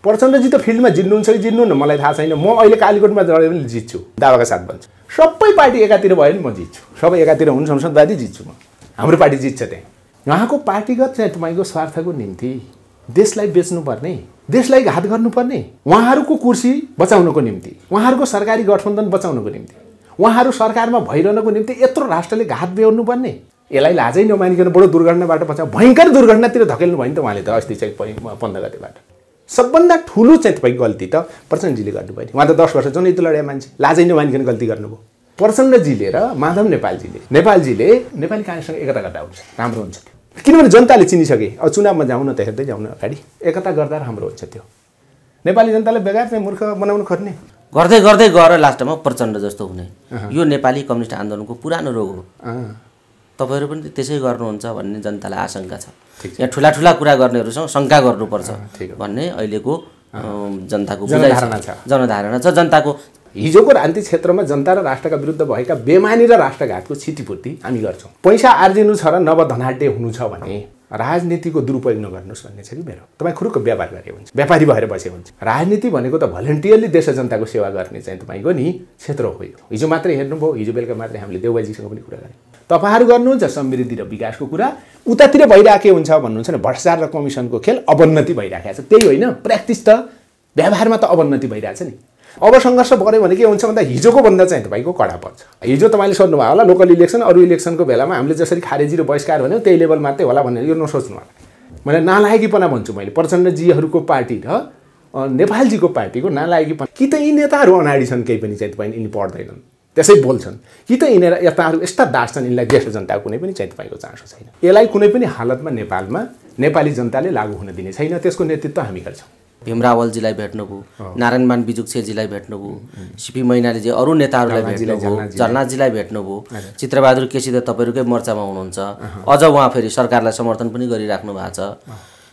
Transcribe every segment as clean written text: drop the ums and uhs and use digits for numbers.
प्रचण्डजी त फिल्डमा जित्नुहुन्छ कि जित्नुहुन्न मलाई थाहा छैन। म अहिले कालीकोटमा लडे पनि जित्छु, दावाका साथ भन्छु। सबै पार्टी एकातिर भयो नि म जित्छु, सबै एकातिर हुनु संसदवादी जित्छु म। हाम्रो पार्टी जित्छ त्यहाँ। उहाँको पार्टीगत चाहिँ तपाईँको स्वार्थको निम्ति देशलाई बेच्नुपर्ने, देशलाई घात गर्नुपर्ने, उहाँहरूको कुर्सी बचाउनको निम्ति, उहाँहरूको सरकारी गठबन्धन बचाउनको निम्ति, उहाँहरू सरकारमा भइरहनको निम्ति यत्रो राष्ट्रले घात बेहोर्नु पर्ने, यसलाई लाजै नमानिकन बडो दुर्घटनाबाट बचाउ, भयङ्कर दुर्घटनातिर धकेल्नु भयो नि त उहाँले त अस्ति चाहिँ 15 गतेबाट। सबभन्दा ठुलो चाहिँ तपाईँको गल्ती त प्रचण्डजीले गर्नुभयो नि। उहाँ त 10 वर्ष जनयुद्ध लड्या मान्छे, लाजै नमानिकन गल्ती गर्नुभयो। प्रचण्डजीले र माधव नेपालजीले नेपाली काङ्ग्रेससँग एकता गर्दा हुन्छ, राम्रो हुन्छ त्यो। किनभने जनताले चिनिसके। अब चुनावमा जाउँ न त, हेर्दै जाउँ न अगाडि, एकता गर्दा राम्रो हुन्छ त्यो। नेपाली जनतालाई बेकार चाहिँ मूर्ख बनाउनु खोज्ने, गर्दै गर्दै गएर लास्टमा प्रचण्ड जस्तो हुने, यो नेपाली कम्युनिस्ट आन्दोलनको पुरानो रोग हो। तपाईहरु पनि त्यसै गर्नुहुन्छ भन्ने जनतालाई आशंका छ। यहाँ ठुला ठुला कुरा गर्नेहरुसँग शंका गर्नुपर्छ भन्ने अहिलेको जनताको जनधारणा छ। जनताको हिजोको राजनीतिक क्षेत्रमा जनता र राष्ट्रका विरुद्ध भएका बेमानी र राष्ट्रघातको क्षतिपूर्ति हामी गर्छौं। पैसा आर्जिनु छ र नवधनाढ्य हुनु छ भने राजनीतिको दुरुपयोग नगर्नुस् भन्ने छ कि मेरो। तपाई खुरुक्क व्यापार गरे हुन्छ, व्यापारी भएर बसे हुन्छ। राजनीति भनेको त भलन्टियरली देश जनताको सेवा गर्ने चाहिँ तपाईको नि क्षेत्र हो। हिजो मात्रै हेर्नुभयो, हिजो बेलुका मात्रै हामीले देउबाजीसँग पनि कुरा गरे। तपाईहरु गर्नुहुन्छ समृद्धि र विकासको कुरा, उतातिर भइराखे हुन्छ भन्नुहुन्छ नि भ्रष्टाचार र कमिसनको खेल, अवन्नति भइराखेको छ। त्यही होइन प्र्याक्टिस त, व्यवहारमा त अवन्नति भइराछ नि। अब सङ्घर्ष गर्यो भने के हुन्छ भन्दा हिजोको भन्दा चाहिँ तपाईको कडा पर्छ। हिजो तपाईले सोध्नुभयो होला लोकल इलेक्सन अरु इलेक्सनको बेलामा हामीले जसरी खारेजी र बहिष्कार भन्यौ त्यही लेभल मात्रै होला भनेर यो नसोच्नु होला। मैले नालायकीपना भन्छु मैले। प्रचण्डजीहरुको पार्टी र नेपालजीको पार्टीको नालायकीपना कि त यी नेताहरु अनाडी छन्, केही पनि चाहिँ तपाईले यिनी पढ्दैनन् त्यसै बोल्छन्, कि त यिनीहरु यस्ता दास छन् यिनलाई देश र जनताको कुनै पनि चाहिँ तपाईको चासो छैन। यसलाई कुनै पनि हालतमा नेपालमा नेपाली जनताले लागू हुन दिने छैन। त्यसको नेतृत्व हामी गर्छौं। भीमरावलजीलाई भेट्नुभयो, नारायणमान बिजुक्सेजीलाई भेट्नुभयो, सीपी मैनालीजी अरु नेताहरुलाई भेट्नुभयो, जर्नाजीलाई भेट्नुभयो, चित्रबहादुर केसी त तपाईहरुकै मोर्चामा हुनुहुन्छ, अझ उहाँ फेरि सरकारलाई समर्थन पनि गरिराख्नु भएको छ।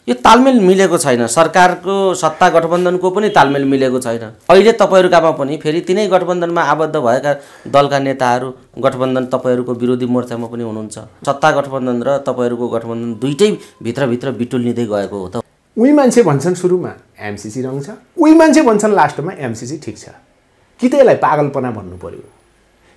यो तालमेल मिलेको छैन। सरकारको सत्ता गठबन्धनको पनि तालमेल मिलेको छैन। अहिले तपाईहरुकामा पनि फेरि तिनै गठबन्धनमा आबद्ध भएका दलका नेताहरु गठबन्धन तपाईहरुको विरोधी मोर्चामा पनि हुनुहुन्छ। सत्ता गठबन्धन र तपाईहरुको गठबन्धन दुईटै भित्रभित्र बिटुल्निदै गएको हो त। उही मान्छे भन्छन् सुरुमा एमसीसी रङ छ, उही मान्छे भन्छन् लास्टमा एमसीसी ठिक छ। कि त यसलाई पागलपना भन्नु पर्यो,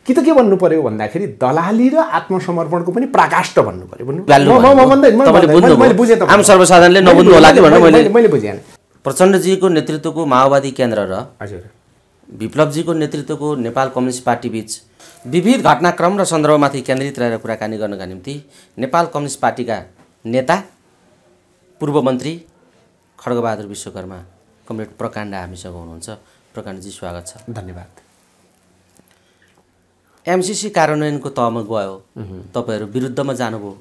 कि त के भन्नु पर्यो भन्दाखेरि दलाली र आत्मसमर्पणको पनि प्रकाष्ठ भन्नु पर्यो। मैले बुझेँ, आम सर्वसाधारणले नबुझ्नु होला कि भनेर मैले बुझेँ। प्रचण्डजीको नेतृत्वको माओवादी केन्द्र र हजुर विप्लवजीको नेतृत्वको नेपाल कम्युनिस्ट पार्टी बीच विविध घटनाक्रम र सन्दर्भमाथि केन्द्रित रहेर कुराकानी गर्नका निम्ति नेपाल कम्युनिस्ट पार्टीका नेता पूर्व मन्त्री खड्गबहादुर विश्वकर्मा कमरेड प्रकाण्ड हामीसँग हुनुहुन्छ। प्रकाण्डजी स्वागत छ। धन्यवाद। एमसीसी कार्यान्वयनको तहमा गयो, तपाईहरु विरुद्धमा जानुभयो।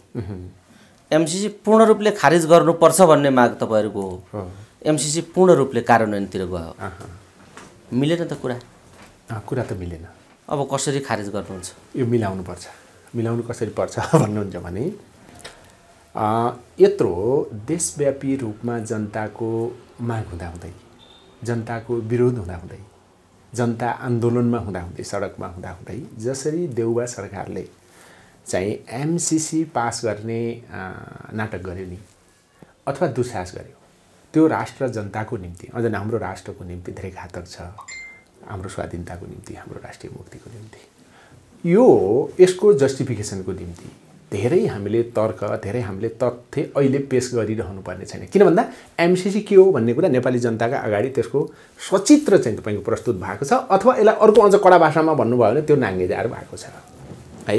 एमसीसी पूर्ण रूपले खारिज गर्नुपर्छ भन्ने माग तपाईहरुको हो। एमसीसी पूर्ण रूपले कार्यान्वयनतिर गयो, मिलेन त कुरा? कुरा त मिलेन। अब कसरी खारिज गर्नुहुन्छ? यो मिलाउनु पर्छ। मिलाउनु कसरी पर्छ भन्नुहुन्छ भने यत्रो देशव्यापी रूपमा जनताको माग हुँदाहुँदै, जनताको विरोध हुँदाहुँदै, जनता आन्दोलनमा हुँदाहुँदै, सडकमा हुँदाहुँदै जसरी देउबा सरकारले चाहिँ एमसीसी पास गर्ने नाटक गर्यो नि अथवा दुस्साहस गर्यो, त्यो राष्ट्र जनताको निम्ति, अझ हाम्रो राष्ट्रको निम्ति धेरै घातक छ। हाम्रो स्वाधीनताको निम्ति, हाम्रो राष्ट्रिय मुक्तिको निम्ति, यो यसको जस्टिफिकेसनको निम्ति धेरै हामीले तर्क, धेरै हामीले तथ्य अहिले पेश गरिरहनु पर्ने छैन। किन भन्दा एमसीसी के हो भन्ने कुरा नेपाली जनताका अगाडि त्यसको सचित्र चाहिँ तपाईको प्रस्तुत भएको छ, अथवा यसलाई अर्को अझ कडा भाषामा भन्नुभयो भने त्यो नाङ्गेजार भएको छ है।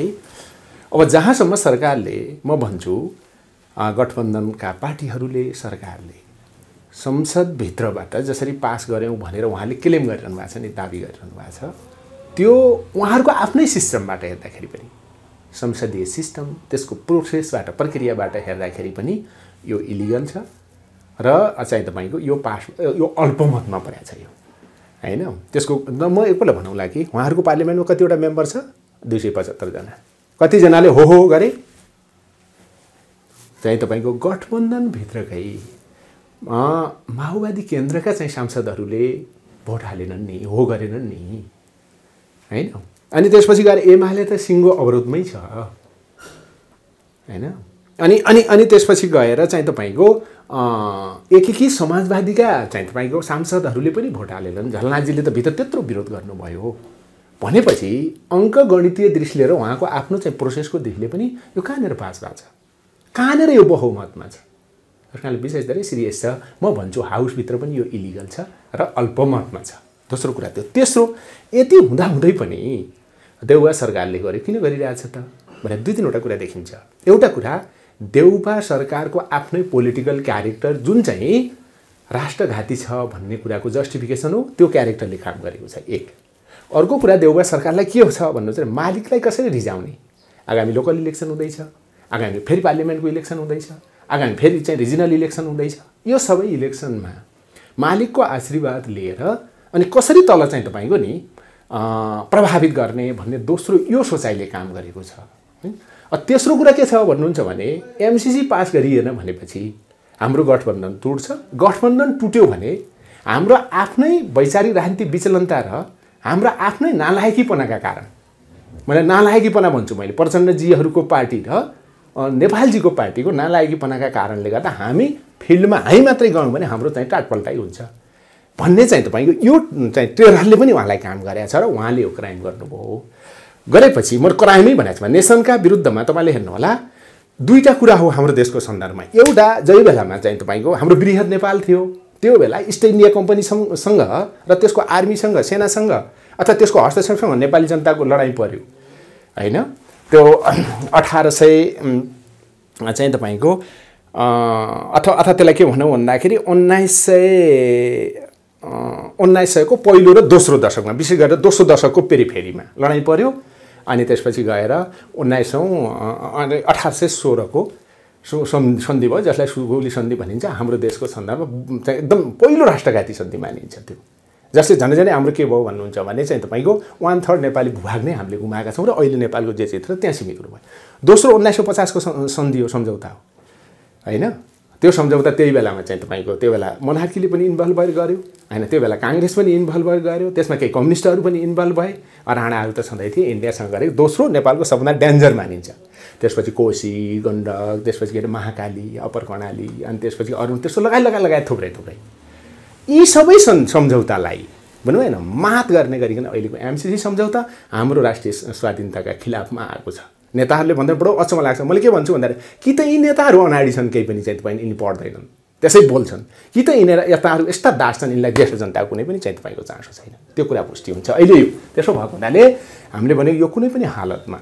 अब जहाँसम्म सरकारले, म भन्छु गठबन्धनका पार्टीहरूले, सरकारले संसदभित्रबाट जसरी पास गर्यौं भनेर उहाँले क्लेम गरिरहनु भएको छ नि, दाबी गरिरहनु भएको छ, त्यो उहाँहरूको आफ्नै सिस्टमबाट हेर्दाखेरि पनि, संसदीय सिस्टम त्यसको प्रोसेसबाट, प्रक्रियाबाट हेर्दाखेरि पनि यो इलिगल छ र चाहिँ तपाईको यो पास, यो अल्पमतमा परेको छ यो हैन। त्यसको म एकपल्ट भनौँला कि उहाँहरूको पार्लिमेन्टमा कतिवटा मेम्बर छ? 275 जना। कति जनाले हो गरे? चाहिँ तपाईको गठबन्धन भित्रकै माओवादी केन्द्रका चाहिँ सांसदहरूले भोट हालेनन् नि, हो गरेनन् नि हैन। अनि त्यसपछि गएर एमाले त सिङ्गो अवरोधमै छ हैन। अनि अनि अनि त्यसपछि गएर चाहिँ तपाईँको एकीकृत समाजवादीका चाहिँ तपाईँको सांसदहरूले पनि भोट हालेनन्। झलनाथजीले त भित्र त्यत्रो विरोध गर्नुभयो भनेपछि अङ्कगणितीय दृष्टि लिएर उहाँको आफ्नो चाहिँ प्रोसेसको दृष्टिले पनि यो कहाँनिर पास भएको छ, कहाँनिर यो बहुमतमा छ। त्यस कारणले विशेष धेरै सिरियस छ। म भन्छु हाउसभित्र पनि यो इलिगल छ र अल्पमतमा छ। दोस्रो कुरा त्यो। तेस्रो, यति हुँदाहुँदै पनि देउबा सरकारले गर्यो किन गरिरहेछ त भने 2-3वटा कुरा देखिन्छ। एउटा कुरा, देउबा सरकारको आफ्नै पोलिटिकल क्यारेक्टर जुन चाहिँ राष्ट्रघाती छ भन्ने कुराको जस्टिफिकेसन हो, त्यो क्यारेक्टरले काम गरेको छ। एक। अर्को कुरा, देउबा सरकारलाई के छ भन्नु चाहिँ मालिकलाई कसरी रिजाउने। आगामी लोकल इलेक्सन हुँदैछ, आगामी फेरि पार्लियामेन्टको इलेक्सन हुँदैछ, आगामी फेरि चाहिँ रिजनल इलेक्सन हुँदैछ। यो सबै इलेक्सनमा मालिकको आशीर्वाद लिएर अनि कसरी तल चाहिँ तपाईँको नि प्रभावित गर्ने भन्ने दोस्रो यो सोचाइले काम गरेको छ। तेस्रो कुरा के छ भन्नुहुन्छ भने एमसीसी पास गरिएन भनेपछि हाम्रो गठबन्धन टुट्छ। गठबन्धन टुट्यो भने हाम्रो आफ्नै वैचारिक राजनीतिक विचलनता र हाम्रो आफ्नै नालायकीपनाका कारण, मैले नालायकीपना भन्छु, मैले प्रचण्डजीहरूको पार्टी र नेपालजीको पार्टीको नालायकीपनाका कारणले गर्दा हामी फिल्डमा हामी मात्रै गयौँ भने हाम्रो चाहिँ टाटपल्टाइ हुन्छ भन्ने चाहिँ तपाईँको यो चाहिँ टेररले पनि उहाँलाई काम गरेको छ र उहाँले यो क्राइम गर्नुभयो। गरेपछि म क्राइमै भनेको छु। नेसनका विरुद्धमा तपाईँले हेर्नुहोला, दुईटा कुरा हो हाम्रो देशको सन्दर्भमा। एउटा, जय बेलामा चाहिँ तपाईँको हाम्रो वृहत नेपाल थियो, त्यो बेला इस्ट इन्डिया कम्पनीसँग र त्यसको आर्मीसँग, सेनासँग अथवा त्यसको हस्तक्षेपसँग नेपाली जनताको लडाइँ पर्यो होइन। त्यो 1800 चाहिँ तपाईँको अथवा त्यसलाई के भनौँ भन्दाखेरि 1900 को पहिलो र दोस्रो दशकमा, विशेष गरेर दोस्रो दशकको पेरिफेरीमा लडाइँ पर्यो। अनि त्यसपछि गएर 1816 को सन्धि भयो, जसलाई सुगौली सन्धि भनिन्छ। हाम्रो देशको सन्दर्भमा चाहिँ एकदम पहिलो राष्ट्रघाती सन्धि मानिन्छ त्यो, जसले झन् हाम्रो के भयो भन्नुहुन्छ भने चाहिँ तपाईँको 1/3 नेपाली भूभाग नै हामीले गुमाएका छौँ र अहिले नेपालको जे चित्र त्यहाँ सीमित भयो। दोस्रो 1950 को सन्धि हो, सम्झौता हो होइन। त्यो सम्झौता त्यही बेलामा चाहिँ तपाईँको त्यो बेला मोनार्कीले पनि इन्भल्भ भएर गर्यो होइन, त्यो बेला काङ्ग्रेस पनि इन्भल्भ भएर गर्यो, त्यसमा केही कम्युनिस्टहरू पनि इन्भल्भ भए। राणाहरू त सधैँ थिए, इन्डियासँग गरेको। दोस्रो नेपालको सबभन्दा डेन्जर मानिन्छ। त्यसपछि कोशी, गण्डक, त्यसपछि के अरे महाकाली, अप्पर कर्णाली, अनि त्यसपछि अरू त्यस्तो लगायत थुप्रै यी सबै सम्झौतालाई भनौँ होइन मात गर्ने गरिकन अहिलेको एमसीसी सम्झौता हाम्रो राष्ट्रिय स्वाधीनताका खिलाफमा आएको छ। नेताहरूले भन्दा बडो अचम्म लाग्छ। मैले के भन्छु भन्दाखेरि कि त यी नेताहरू अनाडी छन्, केही पनि चाहिँ तपाईँ यिनी पढ्दैनन्, त्यसै बोल्छन्, कि त यिनीहरू यस्ता दास छन्, यिनलाई देश र जनताको कुनै पनि चाहिँ तपाईँको चासो छैन। त्यो कुरा पुष्टि हुन्छ अहिले। यो त्यसो भएको हुनाले हामीले भनेको यो कुनै पनि हालतमा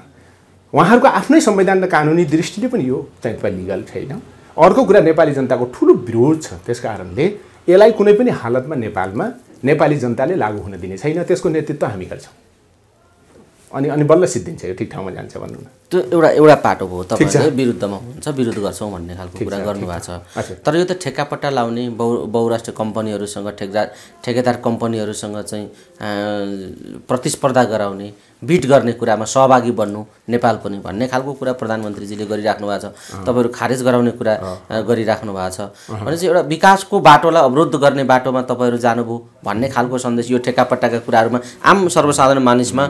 उहाँहरूको आफ्नै संवैधान र कानुनी दृष्टिले पनि यो चाहिँ तपाईँ लिगल छैन। अर्को कुरा, नेपाली जनताको ठुलो विरोध छ, त्यस कारणले यसलाई कुनै पनि हालतमा नेपालमा नेपाली जनताले लागू हुन दिने छैन। त्यसको नेतृत्व हामी गर्छौँ अनि बल्ल सिद्धिन्छ, यो ठिक ठाउँमा जान्छ भन्नु न। त्यो एउटा पाटो भयो, तपाईँले विरुद्धमा हुन्छ, विरोध गर्छौँ भन्ने खालको कुरा गर्नुभएको छ। तर यो त ठेक्कापट्टा लाउने बहुराष्ट्रिय कम्पनीहरूसँग, ठेकेदार कम्पनीहरूसँग चाहिँ प्रतिस्पर्धा गराउने, बिट गर्ने कुरामा सहभागी बन्नु नेपाल पनि भन्ने खालको कुरा प्रधानमन्त्रीजीले गरिराख्नु भएको छ। तपाईँहरू खारेज गराउने कुरा गरिराख्नु भएको छ। भनेपछि एउटा विकासको बाटोलाई अवरुद्ध गर्ने बाटोमा तपाईँहरू जानुभयो भन्ने खालको सन्देश यो ठेक्कापट्टाका कुराहरूमा आम सर्वसाधारण मानिसमा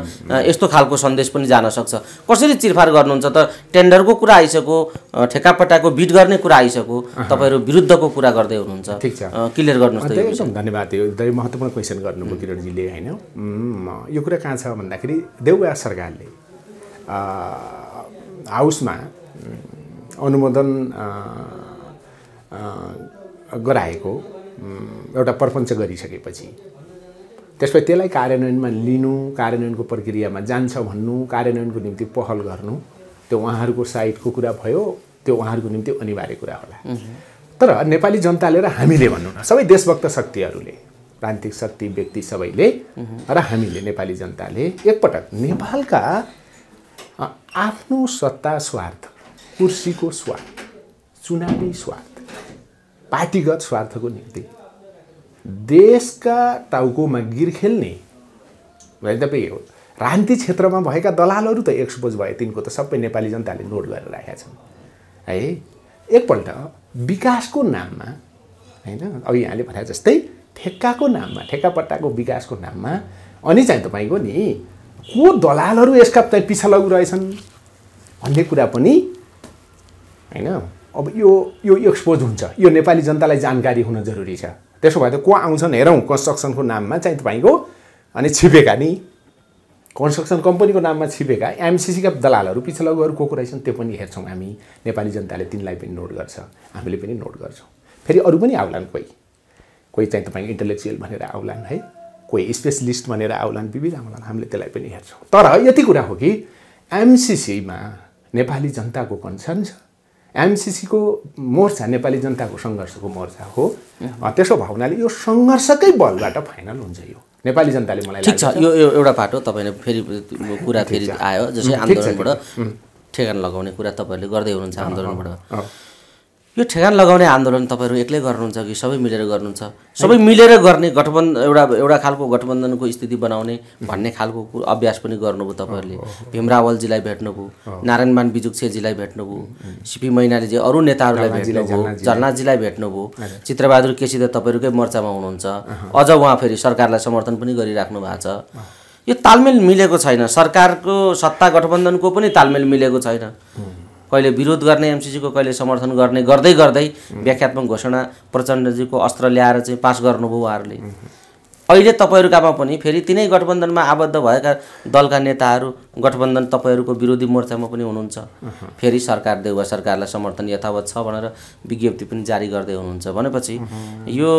यस्तो खालको सन्देश पनि जान सक्छ। कसरी चिरफार गर्नुहुन्छ त? टेन्डरको कुरा आइसक्यो, ठेक्कापट्टाको बिट गर्ने कुरा आइसक्यो, तपाईँहरू विरुद्धको कुरा गर्दै हुनुहुन्छ। ठिक छ, क्लियर गर्नुहोस् त। एकदम धन्यवाद। यो एकदमै महत्त्वपूर्ण क्वेसन गर्नुभयो किरणजीले होइन। यो कुरा कहाँ छ भन्दाखेरि देउबा सरकारले हाउसमा अनुमोदन गराएको एउटा प्रपञ्च गरिसकेपछि त्यसपछि त्यसलाई कार्यान्वयनमा लिनु, कार्यान्वयनको प्रक्रियामा जान्छ भन्नु, कार्यान्वयनको निम्ति पहल गर्नु, त्यो उहाँहरूको साइडको कुरा भयो, त्यो उहाँहरूको निम्ति अनिवार्य कुरा होला। तर नेपाली जनताले र हामीले भन्नु न, सबै देशभक्त शक्तिहरूले, राजनीतिक शक्ति, व्यक्ति सबैले र हामीले नेपाली जनताले एकपटक नेपालका आफ्नो सत्ता स्वार्थ, कुर्सीको स्वार्थ, चुनावी स्वार्थ, पार्टीगत स्वार्थको निम्ति देशका टाउकोमा गिर खेल्ने तपाईँ राजनीतिक क्षेत्रमा भएका दलालहरू त एक्सपोज भए, तिनको त सबै नेपाली जनताले नोट गरेर राखेका छन् है। एकपल्ट विकासको नाममा होइन, अघि यहाँले भने जस्तै ठेक्काको नाममा, ठेक्कापट्टाको विकासको नाममा अनि चाहिँ तपाईँको नि को दलालहरू यसका चाहिँ पिछा लागु रहेछन् भन्ने कुरा पनि हैन। अब यो एक्सपोज हुन्छ, यो नेपाली जनतालाई जानकारी हुन जरुरी छ। त्यसो भए त को आउँछन् हेरौँ कन्स्ट्रक्सनको नाममा चाहिँ तपाईँको अनि छिपेका नि कन्स्ट्रक्सन कम्पनीको नाममा छिपेका एमसीसीका दलालहरू पछि लगुहरू को रहेछन् त्यो पनि हेर्छौँ हामी। नेपाली जनताले तिनलाई पनि नोट गर्छ, हामीले पनि नोट गर्छौँ। फेरि अरू पनि आउलान्, कोही चाहिँ तपाईँको इन्टेलेक्चुअल भनेर आउलान् है, कोही स्पेसलिस्ट भनेर आउलान्, विविध आउलान्, हामीले त्यसलाई पनि हेर्छौँ। तर यति कुरा हो कि एमसीसीमा नेपाली जनताको कन्सर्न छ, एमसीसीको मोर्चा नेपाली जनताको सङ्घर्षको मोर्चा हो। त्यसो भयो हुनाले यो सङ्घर्षकै बलबाट फाइनल हुन्छ। यो नेपाली जनताले मलाई ठिक छ। यो एउटा पाटो तपाईँले फेरि कुरा फेरि आयो, जस्तै आन्दोलनबाट ठेगान लगाउने कुरा तपाईँहरूले गर्दै हुनुहुन्छ आन्दोलनबाट। यो ठेगान लगाउने आन्दोलन तपाईँहरू एक्लै गर्नुहुन्छ कि सबै मिलेर गर्नुहुन्छ? सबै मिलेर गर्ने गठबन्धन एउटा खालको गठबन्धनको स्थिति बनाउने भन्ने खालको अभ्यास पनि गर्नुभयो तपाईँहरूले। भीम रावलजीलाई भेट्नुभयो, नारायणमान बिजुक छेजीलाई भेट्नुभयो, सिपी मैनालीजी अरू नेताहरूलाई भेट्नुभयो, झरनाथजीलाई भेट्नुभयो, चित्रबहादुर केसी त तपाईँहरूकै मोर्चामा हुनुहुन्छ, अझ उहाँ फेरि सरकारलाई समर्थन पनि गरिराख्नु भएको छ। यो तालमेल मिलेको छैन, सरकारको सत्ता गठबन्धनको पनि तालमेल मिलेको छैन। कहिले विरोध गर्ने एमसीसीको, कहिले समर्थन गर्ने, गर्दै गर्दै व्याख्यात्मक घोषणा प्रचण्डजीको अस्त्र ल्याएर चाहिँ पास गर्नुभयो उहाँहरूले। अहिले तपाईँहरूकामा पनि फेरि तिनै गठबन्धनमा आबद्ध भएका दलका नेताहरू गठबन्धन तपाईँहरूको विरोधी मोर्चामा पनि हुनुहुन्छ। फेरि सरकार देउवा सरकारलाई समर्थन यथावत छ भनेर विज्ञप्ति पनि जारी गर्दै हुनुहुन्छ भनेपछि यो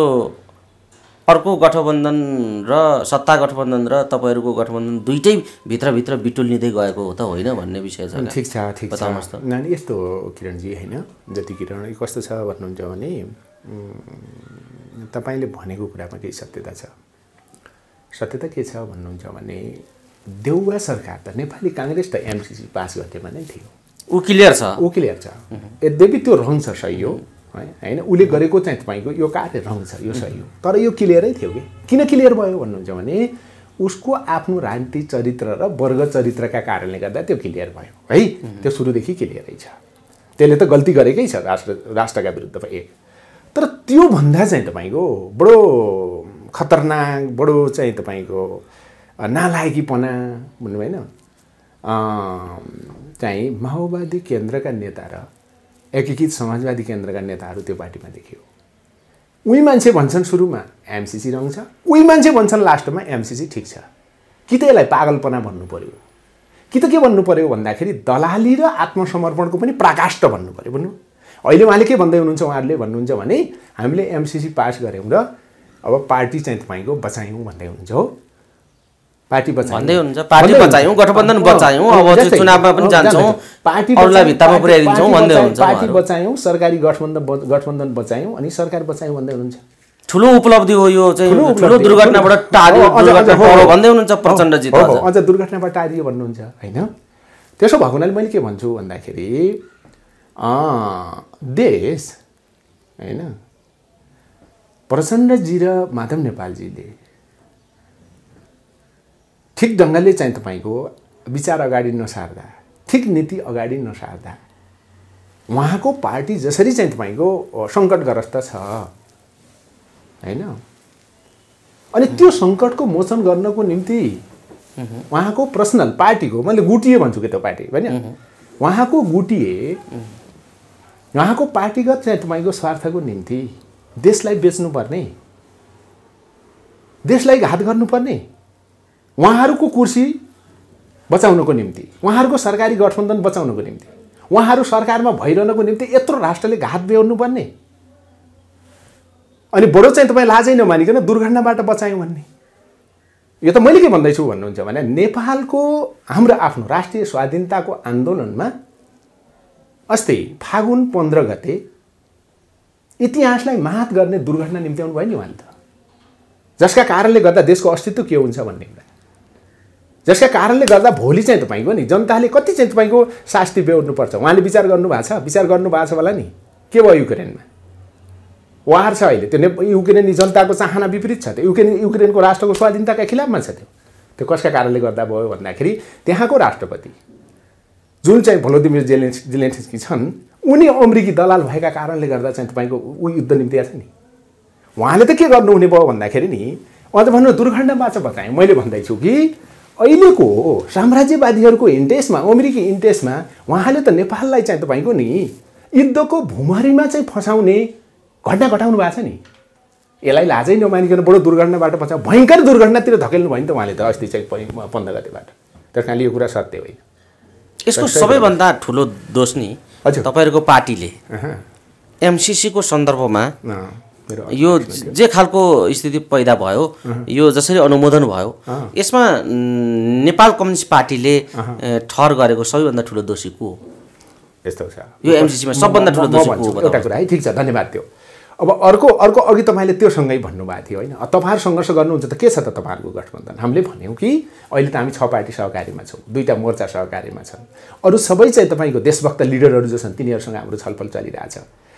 अर्को गठबन्धन र सत्ता गठबन्धन र तपाईँहरूको गठबन्धन दुइटै भित्रभित्र बिटुल्निँदै गएको हो त होइन भन्ने विषय छ। ठिक छ, ठिक छ नानी। यस्तो किरणजी होइन, जति किरण कस्तो छ भन्नुहुन्छ भने तपाईँले भनेको कुरामा केही सत्यता छ। सत्यता के छ भन्नुहुन्छ भने देउवा सरकार त नेपाली काङ्ग्रेस त एमसीसी पास गर्थेमा नै थियो, ऊ क्लियर छ, ऊ क्लियर छ। यद्यपि त्यो रङ छ, सही हो होइन, उसले गरेको चाहिँ तपाईँको यो कार्य रङ छ, यो सही हो, तर यो क्लियरै थियो कि किन क्लियर भयो भन्नुहुन्छ भने उसको आफ्नो राजनीतिक चरित्र र वर्ग चरित्रका कारणले गर्दा त्यो क्लियर भयो है। त्यो सुरुदेखि क्लियरै छ, त्यसले त गल्ती गरेकै छ राष्ट्रका विरुद्ध एक। तर त्योभन्दा चाहिँ तपाईँको बडो खतरनाक, बडो चाहिँ तपाईँको नालायकीपना भन्नु भएन चाहिँ माओवादी केन्द्रका नेता र एकीकृत समाजवादी केन्द्रका नेताहरू त्यो पार्टीमा देखियो। उही मान्छे भन्छन् सुरुमा एमसीसी रङ छ, उही मान्छे भन्छन् लास्टमा एमसीसी ठिक छ। कि त यसलाई पागलपना भन्नु पर्यो, कि त के भन्नु पर्यो भन्दाखेरि दलाली र आत्मसमर्पणको पनि प्राकाष्ठ भन्नु पर्यो। भन्नु अहिले उहाँले के भन्दै हुनुहुन्छ, उहाँहरूले भन्नुहुन्छ भने हामीले एमसीसी पास गऱ्यौँ र अब पार्टी चाहिँ तपाईँको बचायौँ भन्दै हुनुहुन्छ। हो, पार्टी भन्दै हुनुहुन्छ, पार्टी बचायौँ, गठबन्धन बचायौँ, अब चुनावमा पनि जान्छौँ, पार्टी अरूलाई भित्तामा पुर्याइदिन्छौँ भन्दै हुनुहुन्छ। पार्टी बचायौँ, सरकारी गठबन्धन बचायौँ अनि सरकार बचायौँ भन्दै हुनुहुन्छ। ठुलो उपलब्धि हो यो चाहिँ, ठुलो दुर्घटनाबाट टारियो भन्दै हुनुहुन्छ प्रचण्डजी त। अझ दुर्घटनाबाट टारियो भन्नुहुन्छ होइन। त्यसो भएको हुनाले मैले के भन्छु भन्दाखेरि देश होइन, प्रचण्डजी र माधव नेपालजीले ठिक ढङ्गले चाहिँ तपाईँको विचार अगाडि नसार्दा, ठिक नीति अगाडि नसार्दा उहाँको पार्टी जसरी चाहिँ तपाईँको सङ्कटग्रस्त छ होइन, अनि त्यो सङ्कटको मोचन गर्नको निम्ति उहाँको पर्सनल पार्टीको, मैले गुटिए भन्छु कि त्यो पार्टी होइन, उहाँको गुटिए उहाँको पार्टीगत चाहिँ तपाईँको स्वार्थको निम्ति देशलाई बेच्नुपर्ने, देशलाई घात गर्नुपर्ने, उहाँहरूको कुर्सी बचाउनको निम्ति, उहाँहरूको सरकारी गठबन्धन बचाउनको निम्ति, उहाँहरू सरकारमा भइरहनको निम्ति यत्रो राष्ट्रले घात बेहोर्नु पर्ने, अनि बडो चाहिँ तपाईँ लाजै नमानिकन दुर्घटनाबाट बचायौँ भन्ने। यो त मैले के भन्दैछु भन्नुहुन्छ भने नेपालको हाम्रो आफ्नो राष्ट्रिय स्वाधीनताको आन्दोलनमा अस्ति फागुन 15 गते इतिहासलाई मात गर्ने दुर्घटना निम्त्याउनु भयो नि उहाँले त, जसका कारणले गर्दा देशको अस्तित्व के हुन्छ भन्ने कुरा, जसका कारणले गर्दा भोलि चाहिँ तपाईँको नि जनताले कति चाहिँ तपाईँको शास्ति बेहोर्नुपर्छ उहाँले विचार गर्नुभएको छ। विचार गर्नुभएको छ होला नि, के भयो युक्रेनमा वार छ अहिले, त्यो युक्रेनी जनताको चाहना विपरीत छ, त्यो युक्रेनको राष्ट्रको स्वाधीनताका खिलाफमा छ। त्यो कसका कारणले गर्दा भयो भन्दाखेरि त्यहाँको राष्ट्रपति जुन चाहिँ भलोदिमिर जेलेन्स्की छन्, उनी अमेरिकी दलाल भएका कारणले गर्दा चाहिँ तपाईँको युद्ध निम्ति छ नि। उहाँले त के गर्नुहुने भयो भन्दाखेरि नि, अझ भन्नु दुर्घटनाबाट बचाएँ। मैले भन्दैछु कि अहिलेको साम्राज्यवादीहरूको इन्ट्रेस्टमा, अमेरिकी इन्ट्रेस्टमा उहाँले त नेपाललाई चाहिँ तपाईँको नि युद्धको भुमरीमा चाहिँ फसाउने घटना घटाउनु भएको छ नि। यसलाई लाजै नमानिकन बडो दुर्घटनाबाट बचाउ भयङ्कर दुर्घटनातिर धकेल्नु भयो नि त उहाँले त अस्ति चाहिँ 15 गतेबाट। त्यस कारणले यो कुरा सत्य होइन। यसको सबैभन्दा ठुलो दोष नि तपाईँहरूको पार्टीले एमसीसीको सन्दर्भमा यो जे खालको स्थिति पैदा भयो, यो जसरी अनुमोदन भयो, यसमा नेपाल कम्युनिस्ट पार्टीले ठहर गरेको सबैभन्दा ठुलो दोषी को हो? यस्तो छ यो एमसीसीमा सबभन्दा ठुलो दोषी को हो? एउटा कुरा है, ठिक छ, धन्यवाद। त्यो अब अर्को अघि तपाईँले त्यो सँगै भन्नुभएको थियो होइन। तपाईँहरू सङ्घर्ष गर्नुहुन्छ त के छ त तपाईँहरूको गठबन्धन? हामीले भन्यौँ कि अहिले त हामी 6 पार्टी सहकारीमा छौँ, 2टा मोर्चा सहकारीमा छन्। अरू सबै चाहिँ तपाईँको देशभक्त लिडरहरू जो छन् तिनीहरूसँग हाम्रो छलफल चलिरहेछ।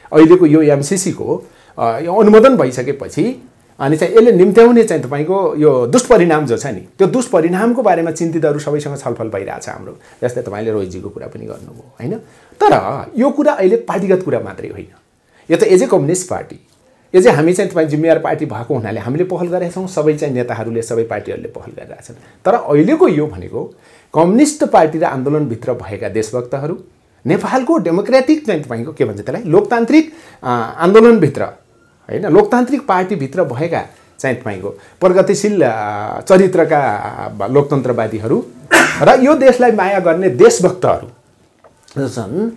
अहिलेको यो एमसीसीको अनुमोदन भइसकेपछि अनि चाहिँ यसले निम्त्याउने चाहिँ तपाईँको यो दुष्परिणाम जो छ नि, त्यो दुष्परिणामको बारेमा चिन्तितहरू सबैसँग छलफल भइरहेछ हाम्रो। जस्तै तपाईँले रोहितजीको कुरा पनि गर्नुभयो होइन। तर यो कुरा अहिले पार्टीगत कुरा मात्रै होइन, यो त एज ए कम्युनिस्ट पार्टी, यो चाहिँ हामी चाहिँ तपाईँ जिम्मेवार पार्टी भएको हुनाले हामीले पहल गरेका छौँ। सबै चाहिँ नेताहरूले, सबै पार्टीहरूले पहल गरिरहेछन्। तर अहिलेको यो भनेको कम्युनिस्ट पार्टी र आन्दोलनभित्र भएका देशभक्तहरू, नेपालको डेमोक्रेटिक चाहिँ तपाईँको के भन्छ त्यसलाई, लोकतान्त्रिक आन्दोलनभित्र होइन, लोकतान्त्रिक पार्टीभित्र भएका चाहिँ तपाईँको प्रगतिशील चरित्रका लोकतन्त्रवादीहरू र यो देशलाई माया गर्ने देशभक्तहरू छन्।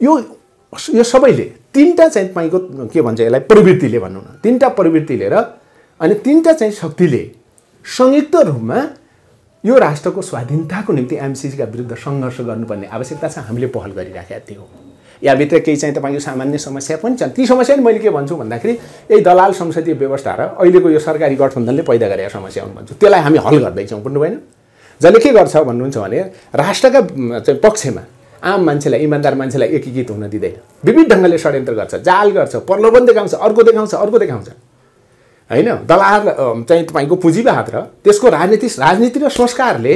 यो सबैले 3टा चाहिँ तपाईँको के भन्छ यसलाई, प्रवृत्तिले भनौँ न, 3टा प्रवृत्तिले र अनि 3टा चाहिँ शक्तिले संयुक्त रूपमा यो राष्ट्रको स्वाधीनताको निम्ति एमसीसीका विरुद्ध सङ्घर्ष गर्नुपर्ने आवश्यकता छ। हामीले पहल गरिराखेका थियौँ। यहाँभित्र केही चाहिँ तपाईँको सामान्य समस्या पनि छन्। ती समस्या पनि मैले के भन्छु भन्दाखेरि यही दलाल संसदीय व्यवस्था र अहिलेको यो सरकारी गठबन्धनले पैदा गरेका समस्या हुन् भन्छु। त्यसलाई हामी हल गर्दैछौँ, बुझ्नु भएन? जसले के गर्छ भन्नुहुन्छ भने राष्ट्रका चाहिँ पक्षमा आम मान्छेलाई, इमान्दार मान्छेलाई एकीकृत हुन दिँदैन, विविध ढङ्गले षड्यन्त्र गर्छ, जाल गर्छ, प्रलोभन देखाउँछ, अर्को देखाउँछ होइन। दलाल चाहिँ तपाईँको पुँजीवाद र त्यसको राजनीति र संस्कारले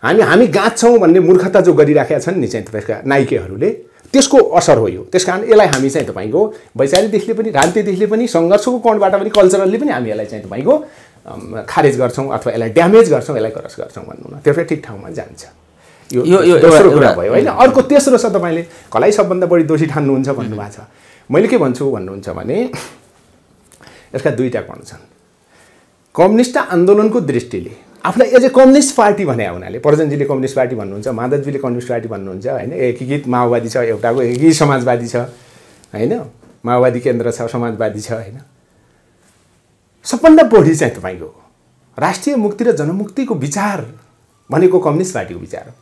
हामी गाँच्छौँ भन्ने मूर्खता जो गरिराखेका छन् नि चाहिँ त्यसका नायिकाहरूले, त्यसको असर हो यो। त्यसकारण यसलाई हामी चाहिँ तपाईँको वैचारिकदेखि पनि, राजनीतिदेखि पनि, सङ्घर्षको कोणबाट पनि, कल्चरली पनि हामी यसलाई चाहिँ तपाईँको खारेज गर्छौँ अथवा यसलाई ड्यामेज गर्छौँ, यसलाई क्रस गर्छौँ भन्नु न, त्यो चाहिँ ठिक ठाउँमा जान्छ। यो दोस्रो कुरा भयो होइन। अर्को तेस्रो छ, तपाईँले कसलाई सबभन्दा बढी दोषी ठान्नुहुन्छ भन्नुभएको छ। मैले के भन्छु भन्नुहुन्छ भने यसका 2टा कोण छन्। कम्युनिस्ट आन्दोलनको दृष्टिले आफूलाई एज ए कम्युनिस्ट पार्टी भने हुनाले, प्रजनजीले कम्युनिस्ट पार्टी भन्नुहुन्छ, माधवजीले कम्युनिस्ट पार्टी भन्नुहुन्छ होइन, एकीकृत माओवादी छ, एउटाको एकीकृत समाजवादी छ होइन, माओवादी केन्द्र छ, समाजवादी छ होइन। सबभन्दा बढी चाहिँ तपाईँको राष्ट्रिय मुक्ति र जनमुक्तिको विचार भनेको कम्युनिस्ट पार्टीको विचार हो।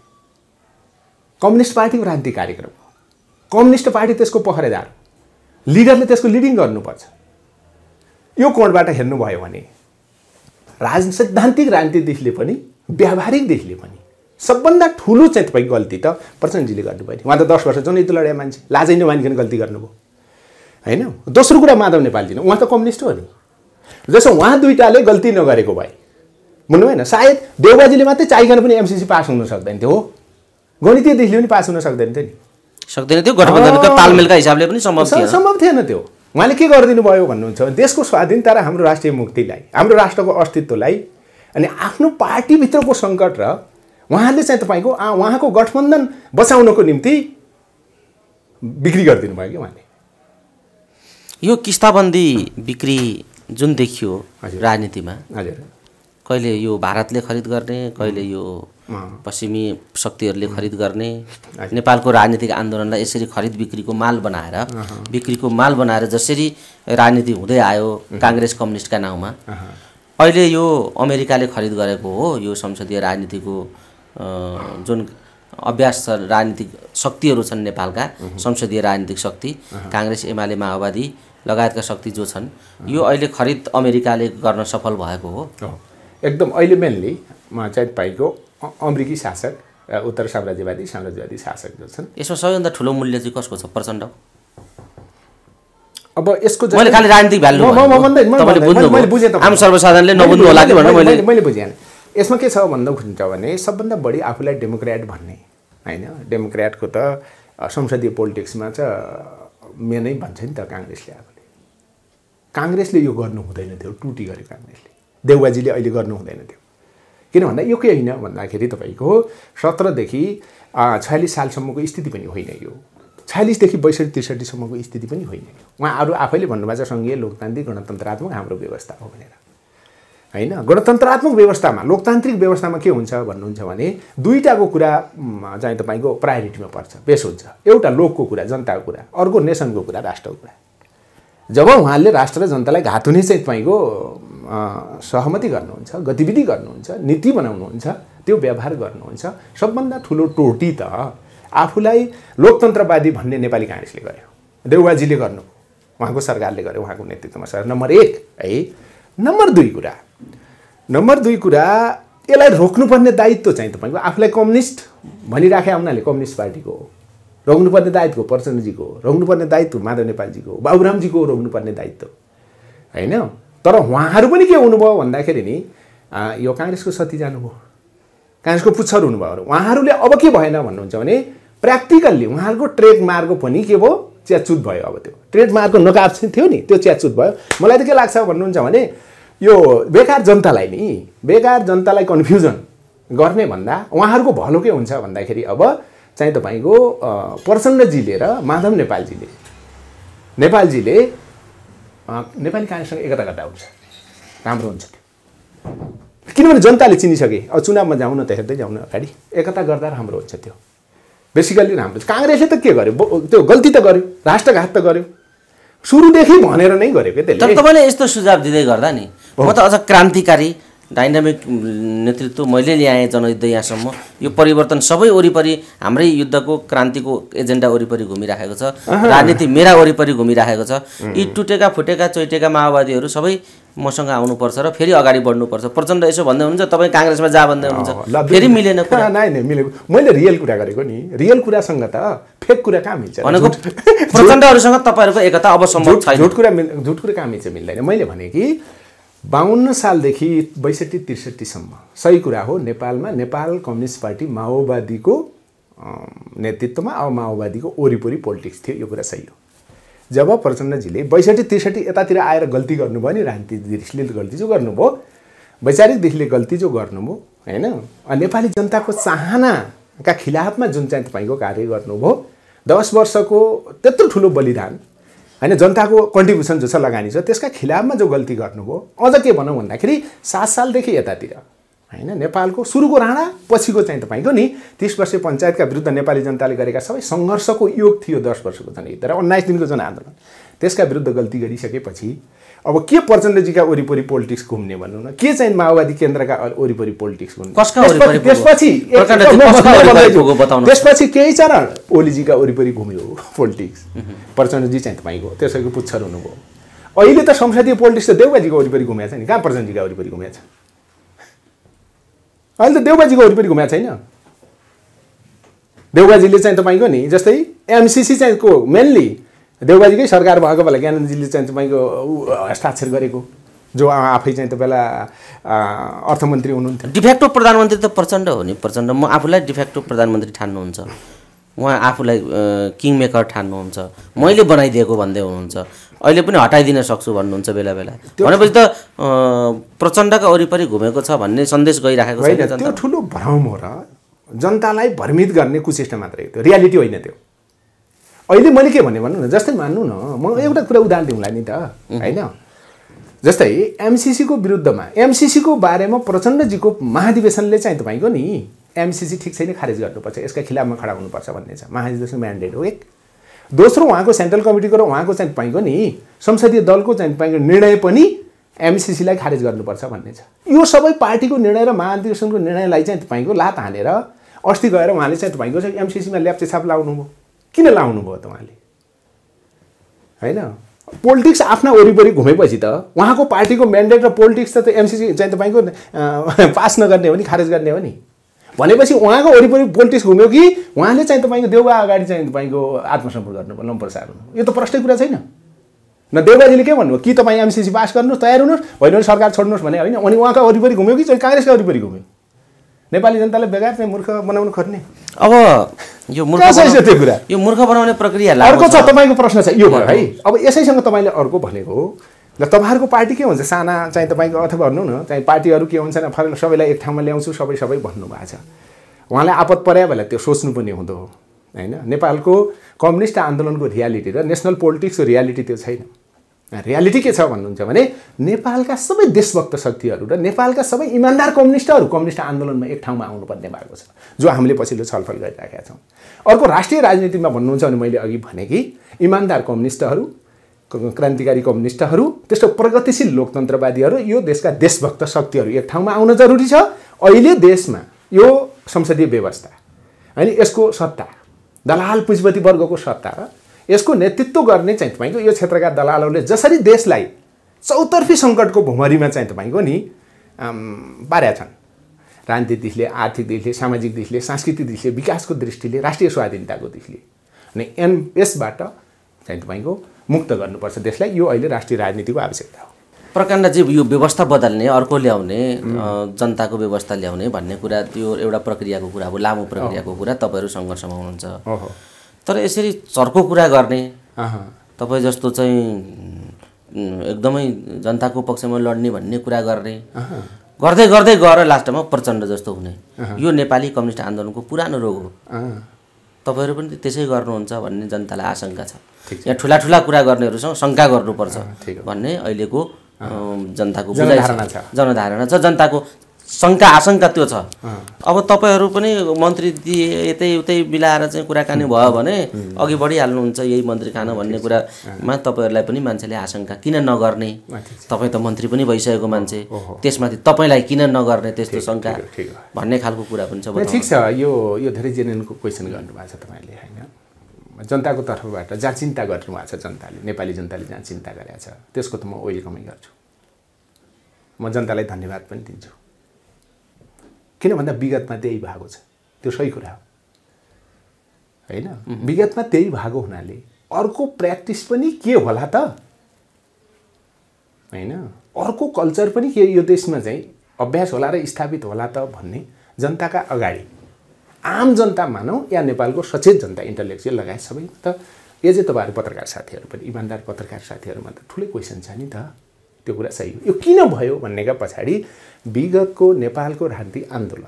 कम्युनिस्ट पार्टीको राजनीतिक कार्यक्रम हो। कम्युनिस्ट पार्टी त्यसको पहरेदार, लिडरले त्यसको लिडिङ गर्नुपर्छ। यो कोणबाट हेर्नुभयो भने सैद्धान्तिक राजनीतिदेखिले पनि, व्यावहारिकदेखिले पनि सबभन्दा ठुलो चाहिँ तपाईँको गल्ती त प्रचण्डजीले गर्नुभयो नि। उहाँ त 10 वर्ष जनयुद्ध लड्या मान्छे, लाजै नमानिकन गल्ती गर्नुभयो होइन। दोस्रो कुरा माधव नेपालजी, उहाँ त कम्युनिस्ट हो नि। जसो उहाँ 2टाले गल्ती नगरेको भए, बुझ्नु भएन, सायद देउबाजीले मात्रै चाहिकन पनि एमसीसी पास हुन सक्दैन थियो, हो, गणितीय देखिले पनि पास हुन सक्दैन थियो नि, सक्दैन थियो। गठबन्धनको तालमेलका हिसाबले पनि सम्भव थिएन त्यो। उहाँले के गरिदिनु भयो भन्नुहुन्छ भने देशको स्वाधीनता र हाम्रो राष्ट्रिय मुक्तिलाई, हाम्रो राष्ट्रको अस्तित्वलाई अनि आफ्नो पार्टीभित्रको सङ्कट र उहाँले चाहिँ तपाईँको उहाँको गठबन्धन बचाउनको निम्ति बिक्री गरिदिनु भयो कि उहाँले। यो किस्ताबन्दी बिक्री जुन देखियो राजनीतिमा, हजुर, कहिले यो भारतले खरिद गर्ने, कहिले यो पश्चिमी शक्तिहरूले खरिद गर्ने, नेपालको राजनीतिक आन्दोलनलाई यसरी खरिद बिक्रीको माल बनाएर जसरी राजनीति हुँदै आयो काङ्ग्रेस कम्युनिस्टका नाउँमा, अहिले यो अमेरिकाले खरिद गरेको हो। यो संसदीय राजनीतिको जुन अभ्यास छ, राजनीतिक शक्तिहरू छन् नेपालका, संसदीय राजनीतिक शक्ति, काङ्ग्रेस, एमाले, माओवादी लगायतका शक्ति जो छन्, यो अहिले खरिद अमेरिकाले गर्न सफल भएको हो। एकदम अहिले मेनली चाहिँ तपाईँको अमेरिकी शासक, उत्तर साम्राज्यवादी शासक जो छन्, यसमा सबैभन्दा ठुलो मूल्य चाहिँ कसको छ? प्रचण्ड। अब यसको मैले खालि राजनीतिक भ्यालु मैले बुझेँ, आम सर्वसाधारणले नबुझ्नु होला कि भनेर मैले बुझेँ। यसमा के छ भन्दा हुन्छ भने सबभन्दा बढी आफूलाई डेमोक्रेट भन्ने होइन, डेमोक्रेटको त संसदीय पोलिटिक्समा चाहिँ मेनै भन्छ नि त काङ्ग्रेसले। आफूले काङ्ग्रेसले यो गर्नु हुँदैन थियो, टुटी गर्यो काङ्ग्रेसले, देउबाजीले अहिले गर्नु हुँदैन थियो। किन भन्दा यो के होइन भन्दाखेरि तपाईँको 17 देखि 46 सालसम्मको स्थिति पनि होइन। यो 46 देखि 62 63 सम्मको स्थिति पनि होइन। उहाँहरू आफैले भन्नुभएको छ सङ्घीय लोकतान्त्रिक गणतन्त्रात्मक हाम्रो व्यवस्था हो भनेर, हैन। गणतन्त्रात्मक व्यवस्थामा, लोकतान्त्रिक व्यवस्थामा के हुन्छ भन्नुहुन्छ भने दुईटाको कुरा चाहिँ तपाईँको प्रायोरिटीमा पर्छ, पेश हुन्छ। एउटा लोकको कुरा, जनताको कुरा, अर्को नेसनको कुरा, राष्ट्रको कुरा। जब उहाँले राष्ट्र र जनतालाई घात हुने चाहिँ तपाईँको सहमति गर्नुहुन्छ, गतिविधि गर्नुहुन्छ, नीति बनाउनुहुन्छ, त्यो व्यवहार गर्नुहुन्छ, सबभन्दा ठुलो टोटी त आफूलाई लोकतन्त्रवादी भन्ने नेपाली काङ्ग्रेसले गर्यो, देउवाजीले गर्नु, उहाँको सरकारले गर्यो, उहाँको नेतृत्वमा सर। नम्बर 1 है। नम्बर 2 कुरा यसलाई रोक्नुपर्ने दायित्व चाहिँ तपाईँको आफूलाई कम्युनिस्ट भनिराखे हुनाले कम्युनिस्ट पार्टीको हो, रोक्नुपर्ने दायित्व प्रचण्डजीको हो, रोक्नुपर्ने दायित्व माधव नेपालजीको हो, बाबुरामजीको हो रोक्नुपर्ने दायित्व, हैन। तर उहाँहरू पनि के हुनुभयो भन्दाखेरि नि यो काङ्ग्रेसको सती जानुभयो, काङ्ग्रेसको पुच्छर हुनुभयो। उहाँहरूले अब के भएन भन्नुहुन्छ भने प्र्याक्टिकल्ली उहाँहरूको ट्रेडमार्कको पनि के भयो, च्याचुत भयो। अब त्यो ट्रेडमार्कको नकाब थियो नि, त्यो च्याचुत भयो। मलाई त के लाग्छ भन्नुहुन्छ भने यो बेकार जनतालाई कन्फ्युजन गर्ने भन्दा उहाँहरूको भलो के हुन्छ भन्दाखेरि अब चाहिँ तपाईँको प्रचण्डजीले र माधव नेपालजीले नेपाली काङ्ग्रेससँग एकता गर्दा हुन्छ, राम्रो हुन्छ त्यो। किनभने जनताले चिनिसके, अब चुनावमा जाउँ न त, हेर्दै जाउँ न अगाडि, एकता गर्दा राम्रो हुन्छ त्यो, बेसिकल्ली राम्रो। काङ्ग्रेसले त के गर्यो, त्यो गल्ती त गर्यो, राष्ट्रघात त गर्यो, सुरुदेखि भनेर नै गर्यो के त्यसले। तर तपाईँले यस्तो सुझाव दिँदै गर्दा नि म त अझ क्रान्तिकारी डाइनामिक नेतृत्व मैले ल्याएँ जनयुद्ध यहाँसम्म, यो परिवर्तन सबै वरिपरि हाम्रै युद्धको क्रान्तिको एजेन्डा वरिपरि घुमिराखेको छ, राजनीति मेरा वरिपरि घुमिराखेको छ। यी टुटेका फुटेका चोइटेका माओवादीहरू सबै मसँग आउनुपर्छ र फेरि अगाडि बढ्नुपर्छ। प्रचण्ड यसो भन्दै हुनुहुन्छ, तपाईँ काङ्ग्रेसमा जा भन्दै हुनुहुन्छ, फेरि मिलेन कुरा। नै मिलेको, मैले रियल कुरा गरेको नि, रियल कुरासँग त फेक कुरा कहाँ मिल्छ भनेको। प्रचण्डहरूसँग तपाईँहरूको एकता अब सम्भव छैन। झुट कुरा कहाँ मिल्छ, मिल्दैन। मैले भने कि 52 सालदेखि 62-63 सम्म सही कुरा हो, नेपालमा नेपाल कम्युनिस्ट पार्टी माओवादीको नेतृत्वमा अब माओवादीको वरिपरि पोलिटिक्स थियो, यो कुरा सही हो। जब प्रचण्डजीले 62-63 यतातिर आएर गल्ती गर्नुभयो नि, राजनीतिक दृष्टिले गल्ती जो गर्नुभयो, वैचारिक दृष्टिले गल्ती जो गर्नुभयो, हैन। नेपाली जनताको चाहनाका खिलाफमा जुन चाहिँ तपाईँको कार्य गर्नुभयो, 10 वर्षको त्यत्रो ठुलो बलिदान, हैन, जनताको कन्ट्रिब्युसन जो छ, लगानी छ, त्यसका खिलाफमा जो गल्ती गर्नुभयो। अझ के भनौँ भन्दाखेरि 7 सालदेखि यतातिर, हैन, नेपालको सुरुको राणा पछिको चाहिँ तपाईँको नि 30 वर्षीय पञ्चायतका विरुद्ध नेपाली जनताले गरेका सबै सङ्घर्षको योग थियो 10 वर्षको जनयुद्ध र 19 दिनको जनआन्दोलन। त्यसका विरुद्ध गल्ती गरिसकेपछि अब के प्रचण्डजीका वरिपरि पोलिटिक्स घुम्ने भन्नु न, के चाहिँ माओवादी केन्द्रका वरिपरि पोलिटिक्स घुम्ने, त्यसपछि केही चरण ओलीजीका वरिपरि घुम्यो पोलिटिक्स, प्रचण्डजी चाहिँ तपाईँको त्यसैको पुच्छर हुनुभयो। अहिले त संसदीय पोलिटिक्स त देउबाजीको वरिपरि घुमेको छ नि, कहाँ प्रचण्डजीका वरिपरि घुमेको छ? अहिले त देउबाजीको वरिपरि घुमेको छैन। देउबाजीले चाहिँ तपाईँको नि जस्तै एमसिसी चाहिँ को मेनली देउबाजीकै सरकार भएको बेला ज्ञानन्दजीले चाहिँ तपाईँको हस्ताक्षर गरेको, जो आफै चाहिँ त्यो बेला अर्थमन्त्री हुनुहुन्थ्यो। डिफेक्टो प्रधानमन्त्री त प्रचण्ड हो नि। प्रचण्ड म आफूलाई डिफेक्टो प्रधानमन्त्री ठान्नुहुन्छ, उहाँ आफूलाई किङ मेकर ठान्नुहुन्छ, मैले बनाइदिएको भन्दै हुनुहुन्छ, अहिले पनि हटाइदिन सक्छु भन्नुहुन्छ बेला बेला। भनेपछि त प्रचण्डका वरिपरि घुमेको छ भन्ने सन्देश गइराखेको छ। त्यो ठुलो भ्रम हो र जनतालाई भ्रमित गर्ने कुचेष्टा मात्रै, त्यो रियालिटी होइन त्यो। अहिले मैले के भने भन्नु न, जस्तै मान्नु न, म एउटा कुरा उदाहरण दिउँला नि त, हैन। जस्तै एमसिसीको विरुद्धमा, एमसिसीको बारेमा प्रचण्डजीको महाधिवेशनले चाहिँ तपाईँको नि एमसिसी ठिक छैन, खारेज गर्नुपर्छ, यसका खिलाफमा खडा हुनुपर्छ भन्ने छ, महाधिवेशनको म्यान्डेट हो एक। दोस्रो उहाँको सेन्ट्रल कमिटीको र उहाँको चाहिँ तपाईँको नि संसदीय दलको चाहिँ तपाईँको निर्णय पनि एमसिसीलाई खारेज गर्नुपर्छ भन्ने छ। यो सबै पार्टीको निर्णय र महाधिवेशनको निर्णयलाई चाहिँ तपाईँको लात हानेर अस्ति गएर उहाँले चाहिँ तपाईँको चाहिँ एमसिसीमा ल्याप्चेछाप लाउनुभयो। किन लाउनुभयो त उहाँले, हैन? पोलिटिक्स आफ्ना वरिपरि घुमेपछि त उहाँको पार्टीको म्यान्डेट र पोलिटिक्स त एमसिसी चाहिँ तपाईँको पास नगर्ने हो नि, खारेज गर्ने हो नि। भनेपछि उहाँको वरिपरि पोलिटिक्स घुम्यो कि उहाँले चाहिँ तपाईँको देउबा अगाडि चाहिँ तपाईँको आत्मसमर्पण गर्नुभयो, लम्परसार हुनु, यो त प्रष्टै कुरा छैन। न देउबाजीले के भन्नुभयो कि तपाईँ एमसिसी पास गर्नुहोस्, तयार हुनुहोस्, होइन भने सरकार छोड्नुहोस् भने, होइन। अनि उहाँका वरिपरि घुम्यो कि काङ्ग्रेसका वरिपरि घुम्यो? नेपाली जनतालाई बेकार चाहिँ मूर्ख बनाउनु खोज्ने। अब यो मूर्ख बनाउने प्रक्रिया अर्को छ, तपाईँको प्रश्न छ यो भयो है। अब यसैसँग तपाईँले अर्को भनेको ल, तपाईँहरूको पार्टी के हुन्छ, साना चाहिँ तपाईँको अथवा भन्नु न चाहिँ पार्टीहरू के हुन्छ सबैलाई एक ठाउँमा ल्याउँछु, सबै भन्नुभएको छ। उहाँलाई आपत पर्या बेला त्यो सोच्नु पनि हुँदो हो, हैन नेपालको कम्युनिस्ट आन्दोलनको रियालिटी र नेसनल पोलिटिक्सको रियालिटी त्यो छैन रियालिटी के छ भन्नुहुन्छ भने नेपालका सबै देशभक्त शक्तिहरू र नेपालका सबै इमानदार कम्युनिस्टहरू कम्युनिस्ट आन्दोलनमा एक ठाउँमा आउनुपर्ने भएको छ जो हामीले पछिल्लो छलफल गरिराखेका छौँ अर्को राष्ट्रिय राजनीतिमा भन्नुहुन्छ भने मैले अघि भने कि इमानदार कम्युनिस्टहरू क्रान्तिकारी कम्युनिस्टहरू त्यस्तो प्रगतिशील लोकतन्त्रवादीहरू यो देशका देशभक्त शक्तिहरू एक ठाउँमा आउन जरुरी छ अहिले देशमा यो संसदीय व्यवस्था हैन यसको सत्ता दलाल पुँजीपति वर्गको सत्ता र यसको नेतृत्व गर्ने चाहिँ तपाईको यो क्षेत्रका दलालहरूले जसरी देशलाई चौतर्फी सङ्कटको भुमरीमा चाहिँ तपाईको नि पारेका छन् राजनीतिक दिशले आर्थिक दिशले सामाजिक दिशले सांस्कृतिक दिशले विकासको दृष्टिले राष्ट्रिय स्वाधीनताको दिशले अनि यसबाट चाहिँ तपाईको मुक्त गर्नुपर्छ देशलाई यो अहिले राष्ट्रिय राजनीतिको आवश्यकता हो प्रकाण्डजी यो व्यवस्था बदल्ने अर्को ल्याउने जनताको व्यवस्था ल्याउने भन्ने कुरा त्यो एउटा प्रक्रियाको कुरा हो लामो प्रक्रियाको कुरा तपाईहरु सङ्घर्षमा हुनुहुन्छ तर यसरी चर्को कुरा गर्ने तपाई जस्तो चाहिँ एकदमै जनताको पक्षमा लड्ने भन्ने कुरा गर्ने गर्दै गर्दै गएर लास्टमा प्रचण्ड जस्तो हुने यो नेपाली कम्युनिस्ट आन्दोलनको पुरानो रोग हो तपाईहरु पनि त्यसै गर्नुहुन्छ भन्ने जनतालाई आशंका छ यहाँ ठुला ठुला कुरा गर्नेहरुसँग शंका गर्नुपर्छ भन्ने अहिलेको जनताको जनधारणा छ जनताको शंका आशंका त्यो छ अब तपाईहरु पनि मन्त्री यतै उतै मिलाएर चाहिँ कुराकानी भयो भने अघि बढिहाल्नुहुन्छ यही मन्त्री खान भन्ने कुरामा तपाईहरुलाई पनि मान्छेले आशंका किन नगर्ने तपाई त मन्त्री पनि भइसकेको मान्छे त्यसमाथि तपाईलाई किन नगर्ने त्यस्तो शंका भन्ने खालको कुरा पनि छ ठीक छ यो धेरै जेन्युनको क्वेशन गर्नु भएको छ तपाईले हैन जनताको तर्फबाट जहाँ चिन्ता गर्नु भएको छ जनताले नेपाली जनताले जहाँ चिन्ता गरेको छ त्यसको त म वेलकमै गर्छु म जनतालाई धन्यवाद पनि दिन्छु किन भन्दा विगतमा त्यही भएको छ त्यो सही कुरा हो हैन विगतमा त्यही भएको हुनाले अर्को प्र्याक्टिस पनि के होला त हैन अर्को कल्चर पनि के यो देशमा चाहिँ अभ्यास होला र स्थापित होला त भन्ने जनताका अगाडि आम जनता मानौ या नेपालको सचेत जनता इन्टेलेक्चुअल लगायत सबै त यो चाहिँ तपाईहरु पत्रकार साथीहरु पनि इमानदार पत्रकार साथीहरुमा त ठूलै क्वेशन छ नि त त्यो कुरा सही हो यो किन भयो भन्नेका पछाडी विगतको नेपालको राजनीतिक आन्दोलन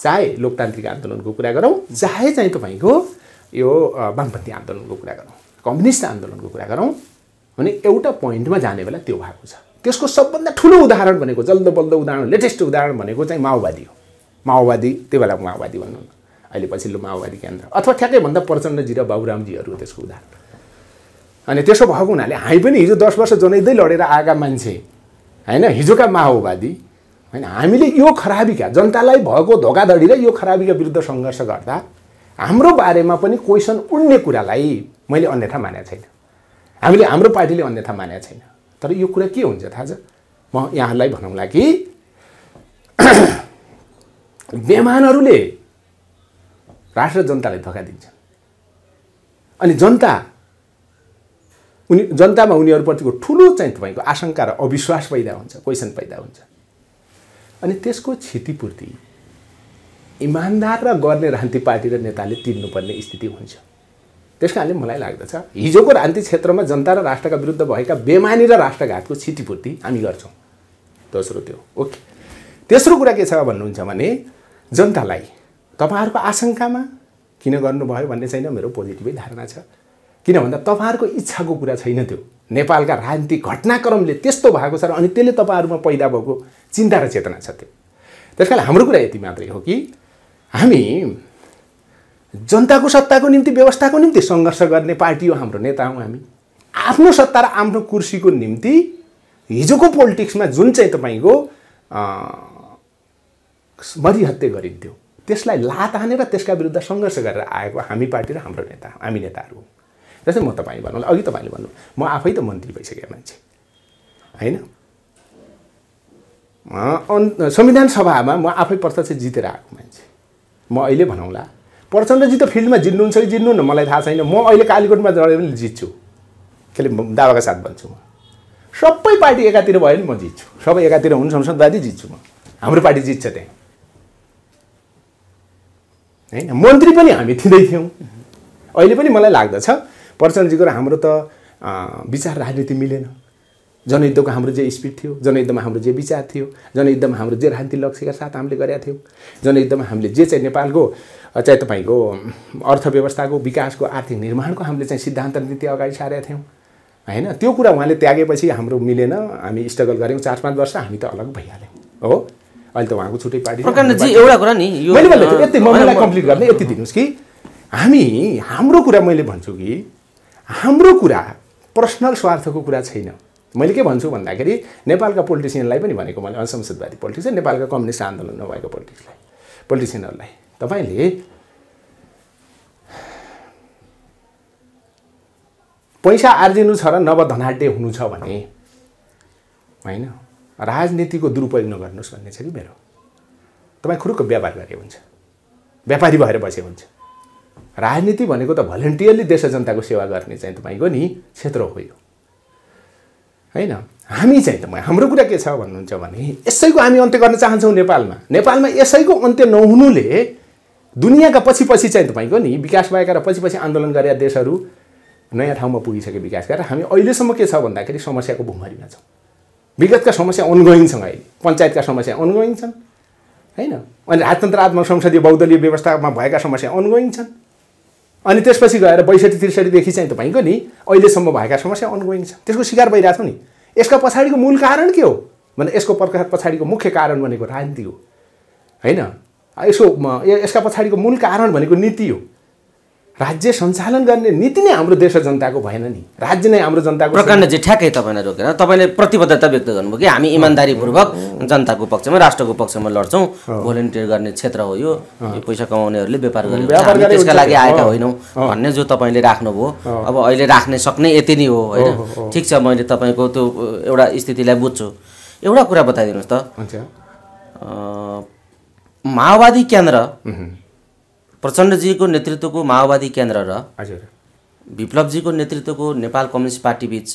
चाहे लोकतान्त्रिक आन्दोलनको कुरा गरौँ चाहे चाहिँ तपाईको यो वामपन्थी आन्दोलनको कुरा गरौँ कम्युनिस्ट आन्दोलनको कुरा गरौँ भने एउटा पोइन्टमा जाने बेला त्यो भएको छ त्यसको सबभन्दा ठूलो उदाहरण भनेको जल्दो बल्दो उदाहरण लेटेस्ट उदाहरण भनेको चाहिँ माओवादी हो माओवादी त्यो बेलाको माओवादी भन्नु अहिले पछिल्लो माओवादी केन्द्र अथवा ठ्याक्कै भन्दा प्रचण्डजी र बाबुरामजीहरू त्यसको उदाहरण अनि त्यसो भएको हुनाले हामी पनि हिजो 10 वर्ष जनैदै लडेर आएका मान्छे हैन हिजोका माओवादी हैन हामीले यो खराबीका जनतालाई भएको धोकाधडी र यो खराबीका विरुद्ध सङ्घर्ष गर्दा हाम्रो बारेमा पनि क्वेशन उड्ने कुरालाई मैले अन्यथा मानेको छैन हामीले हाम्रो पार्टीले अन्यथा मानेको छैन तर यो कुरा के हुन्छ थाहा छ म यहाँलाई भनौँला कि बेमानहरूले राष्ट्र जनतालाई धोका दिन्छन् अनि जनतामा उनीहरुप्रतिको ठूलो चाहिँ तपाईको आशंका र अविश्वास पैदा हुन्छ क्वेशन पैदा हुन्छ अनि त्यसको क्षतिपूर्ति इमानदार र गर्ने राजनीतिक पार्टी र नेताले तिर्नुपर्ने स्थिति हुन्छ त्यसकारणले मलाई लाग्दछ हिजोको राजनीतिक क्षेत्रमा जनता र राष्ट्रका विरुद्ध भएका बेमानी र राष्ट्रघातको क्षतिपूर्ति हामी गर्छौं दोस्रो त्यो ओके तेस्रो कुरा के छ भन्नुहुन्छ भने जनतालाई तपाईहरुको आशंकामा किन गर्नुभयो भन्ने छैन मेरो पोजिटिभै धारणा छ किन भन्दा तपाईहरुको इच्छाको कुरा छैन त्यो नेपालका राजनीतिक घटनाक्रमले त्यस्तो भएको छ र अनि त्यसले तपाईहरुमा पैदा भएको चिन्ता र चेतना छ त्यो त्यसकारण हाम्रो कुरा यति मात्रै हो कि हामी जनताको सत्ताको निम्ति व्यवस्थाको निम्ति सङ्घर्ष गर्ने पार्टी हो हाम्रो नेता हौं हामी आफ्नो सत्ता र आफ्नो कुर्सीको निम्ति हिजोको पोलिटिक्समा जुन चाहिँ तपाईको मरिहत्ते गरिन्थ्यो त्यसलाई लात हानेर त्यसका विरुद्ध सङ्घर्ष गरेर आएको हामी पार्टी र हाम्रो नेता हामी नेताहरू जस्तै म तपाईँ भन्नु अघि तपाईले भन्नु म आफै त मन्त्री भइसकेको मान्छे हैन संविधान सभामा म आफै प्रत्यक्ष जितेर आएको मान्छे म अहिले भनौँला प्रचण्डजी त फिल्डमा जित्नुहुन्छ कि जित्नु न मलाई थाहा छैन म अहिले कालीकोटमा जडे पनि जित्छु केले दावाका साथ भन्छु म सबै पार्टी एकातिर भयो नि म जित्छु सबै एकातिर हुन् संसदवादी जित्छु म हाम्रो पार्टी जित्छ त्यहाँ हैन मन्त्री पनि हामी थिँदै थियौं अहिले पनि मलाई लाग्दछ प्रचण्डजीको र हाम्रो त विचार राजनीति मिलेन जनयुद्धको हाम्रो जे स्पिड थियो, जनयुद्धमा हाम्रो जे विचार थियो, जनयुद्धमा हाम्रो जे राजनीतिक लक्ष्यका साथ हामीले गरेका थियौँ, जनयुद्धमा हामीले जे चाहिँ नेपालको चाहिँ तपाईँको अर्थव्यवस्थाको विकासको आर्थिक निर्माणको हामीले चाहिँ सिद्धान्त नीति अगाडि सारेका थियौँ हैन। त्यो कुरा उहाँले त्यागेपछि हाम्रो मिलेन, हामी स्ट्रगल गऱ्यौँ 4-5 वर्ष, हामी त अलग भइहाल्यौँ हो। अहिले त उहाँको छुट्टै पार्टी प्रकाण्डजी एउटा कुरा नि यो मैले भन्दै थिएँ यति मलाई कम्प्लिट गर्ने यति दिनुस् कि हाम्रो कुरा मैले भन्छु कि हाम्रो कुरा पर्सनल स्वार्थको कुरा छैन। मैले के भन्छु भन्दाखेरि नेपालका पोलिटिसियनलाई पनि भनेको मैले असंसदवादी पोलिटिसियन, नेपालका कम्युनिस्ट आन्दोलन नभएको पोलिटिसियनहरूलाई तपाईले पैसा आर्जिनु छ र नवधनाढ्य हुनु छ भने हैन राजनीतिको दुरुपयोग नगर्नुस् भन्ने छ कि मेरो। तपाईँ खुरुक्क व्यापार गरे हुन्छ, व्यापारी भएर बसे हुन्छ। राजनीति भनेको त भलन्टियरली देश जनताको सेवा गर्ने चाहिँ तपाईँको नि क्षेत्र हो यो हैन। हामी चाहिँ हाम्रो कुरा के छ भन्नुहुन्छ भने यसैको हामी अन्त्य गर्न चाहन्छौँ नेपालमा यसैको अन्त्य नहुनुले दुनियाँका पछि चाहिँ तपाईँको नि विकास भएका र पछि आन्दोलन गरेका देशहरू नयाँ ठाउँमा पुगिसके विकास गरेर हामी अहिलेसम्म के छ भन्दाखेरि समस्याको भुमरीमा छौँ। विगतका समस्या अनगोइङ छन्, अहिले पञ्चायतका समस्या अनगोइङ छन् हैन, अनि राजतन्त्रात्मक संसदीय बहुदलीय व्यवस्थामा भएका समस्या अनगोइङ छन्, अनि त्यसपछि गएर 62-63 देखि चाहिँ तपाईँको नि अहिलेसम्म भएका समस्या अनगोइङ छन्। त्यसको शिकार भइरहेछौँ नि। यसका पछाडिको मूल कारण के हो भने यसको पछाडिको मुख्य कारण भनेको राजनीति हो हैन। यसका पछाडिको मूल कारण भनेको नीति हो। राज्य सञ्चालन गर्ने नीति नै हाम्रो देश जनताको भएन नि, राज्य नै हाम्रो जनताको। प्रकाण्डजी ठ्याक्कै तपाईँलाई रोकेर तपाईँले प्रतिबद्धता व्यक्त गर्नुभयो कि हामी इमान्दारीपूर्वक जनताको पक्षमा राष्ट्रको पक्षमा लड्छौँ, भोलिन्टियर गर्ने क्षेत्र हो यो पैसा कमाउनेहरूले व्यापार गर्ने त्यसका लागि आएका होइनौँ भन्ने जो तपाईँले राख्नुभयो। अब अहिले राख्ने सक्ने यति नै हो हैन। ठिक छ, मैले तपाईँको त्यो एउटा स्थितिलाई बुझ्छु। एउटा कुरा बताइदिनुहोस् त, माओवादी केन्द्र प्रचण्डजीको नेतृत्वको माओवादी केन्द्र र विप्लवजीको नेतृत्वको नेपाल कम्युनिस्ट पार्टी बीच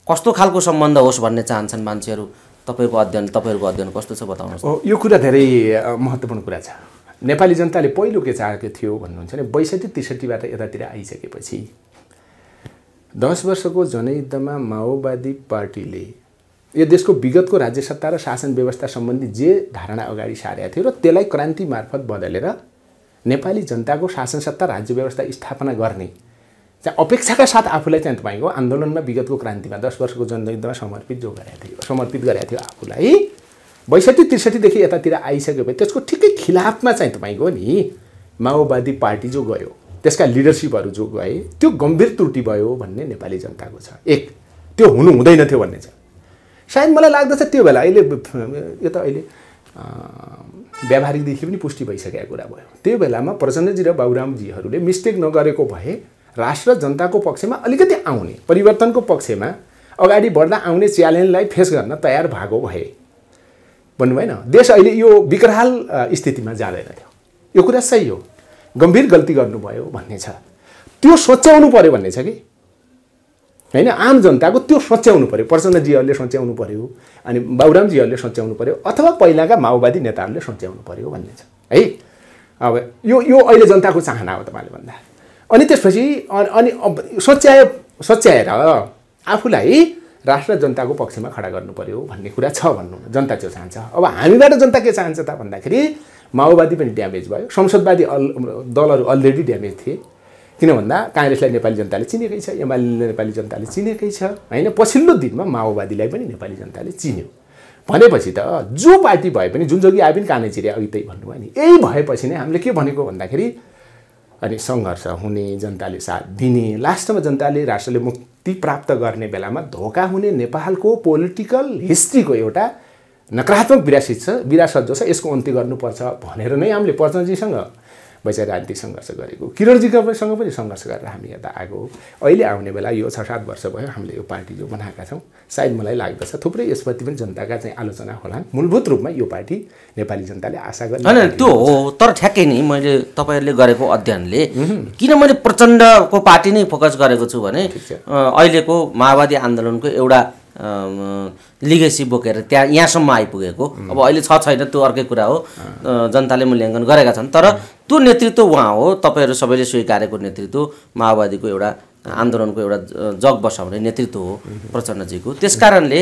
कस्तो खालको सम्बन्ध होस् भन्ने चाहन्छन् मान्छेहरू? तपाईँहरूको अध्ययन कस्तो छ बताउनुहोस्। यो कुरा धेरै महत्त्वपूर्ण कुरा छ। नेपाली जनताले पहिलो के चाहेको थियो भन्नुहुन्छ भने 62-63बाट यतातिर आइसकेपछि 10 वर्षको जनयुद्धमा माओवादी पार्टीले यो देशको विगतको राज्य सत्ता र शासन व्यवस्था सम्बन्धी जे धारणा अगाडि सारेको थियो र त्यसलाई क्रान्ति मार्फत बदलेर नेपाली जनताको शासन सत्ता राज्य व्यवस्था स्थापना गर्ने चाहिँ अपेक्षाका साथ आफूलाई चाहिँ तपाईँको आन्दोलनमा विगतको क्रान्तिमा 10 वर्षको जनयुद्धमा समर्पित गरेका थियो आफूलाई 62-63 देखि यतातिर आइसकेपछि त्यसको ठिकै खिलाफमा चाहिँ तपाईँको नि माओवादी पार्टी जो गयो, त्यसका लिडरसिपहरू जो गए, त्यो गम्भीर त्रुटि भयो भन्ने नेपाली जनताको छ। एक त्यो हुनु हुँदैन थियो भन्ने छ। सायद मलाई लाग्दछ त्यो बेला अहिले यो त अहिले व्यावहारिकदेखि पनि पुष्टि भइसकेको कुरा भयो। त्यो बेलामा प्रचण्डजी र बाबुरामजीहरूले मिस्टेक नगरेको भए राष्ट्र जनताको पक्षमा अलिकति आउने, परिवर्तनको पक्षमा अगाडि बढ्दा आउने च्यालेन्जलाई फेस गर्न तयार भएको भए भन्नुभएन, देश अहिले यो विकराल स्थितिमा जाँदैन थियो। यो कुरा सही हो, गम्भीर गल्ती गर्नुभयो भन्ने छ। त्यो सोच्याउनु पर्यो भन्ने छ कि हैन। आम जनताको त्यो सोच्याउनु पर्यो, प्रचण्डजीहरूले सोच्याउनु पर्यो, अनि बाबुरामजीहरूले सोच्याउनु पर्यो, अथवा पहिलाका माओवादी नेताहरूले सोच्याउनु पर्यो भन्ने छ है। अब यो अहिले जनताको चाहना हो तपाईँले भन्दा। अनि त्यसपछि अनि सोच्याएर आफूलाई राष्ट्र जनताको पक्षमा खडा गर्नु पर्यो भन्ने कुरा छ भन्नु जनता त्यो चाहन्छ। अब हामीबाट जनता के चाहन्छ त भन्दाखेरि माओवादी पनि ड्यामेज भयो, संसदवादी दलहरू अलरेडी ड्यामेज थिए। किन भन्दा काङ्ग्रेसलाई नेपाली जनताले चिनेकै छ, एमाले नेपाली जनताले चिनेकै छ हैन। पछिल्लो दिनमा माओवादीलाई पनि नेपाली जनताले चिन्यो भनेपछि त जो पार्टी भए पनि जुन जोगी आए पनि कानै चिरे अघि त्यही भन्नुभयो नि। यही भएपछि नै हामीले के भनेको भन्दाखेरि अनि सङ्घर्ष हुने, जनताले साथ दिने, लास्टमा जनताले राष्ट्रले मुक्ति प्राप्त गर्ने बेलामा धोका हुने नेपालको पोलिटिकल हिस्ट्रीको एउटा नकारात्मक विरासत जो छ यसको अन्त्य गर्नुपर्छ भनेर नै हामीले प्रचण्डजीसँग वैचारिक राजनीतिक सङ्घर्ष गरेको, किरणजीसँग पनि सङ्घर्ष गरेर हामी यता आएको। अहिले आउने बेला यो 6-7 वर्ष भयो हामीले यो पार्टी जो बनाएका छौँ। सायद मलाई लाग्दछ थुप्रै यसप्रति पनि जनताका चाहिँ आलोचना होला। मूलभूत रूपमा यो पार्टी नेपाली जनताले आशा गर्ने हैन त्यो हो। तर ठ्याक्कै नि मैले तपाईँहरूले गरेको अध्ययनले किन मैले प्रचण्डको पार्टी नै फोकस गरेको छु भने अहिलेको माओवादी आन्दोलनको एउटा लिगेसी बोकेर त्यहाँ यहाँसम्म आइपुगेको। अब अहिले छैन त्यो अर्कै कुरा हो, जनताले मूल्याङ्कन गरेका छन्। तर त्यो नेतृत्व उहाँ हो, तपाईँहरू सबैले स्वीकारेको नेतृत्व माओवादीको एउटा आन्दोलनको एउटा जग बसाउने नेतृत्व हो प्रचण्डजीको। त्यसकारणले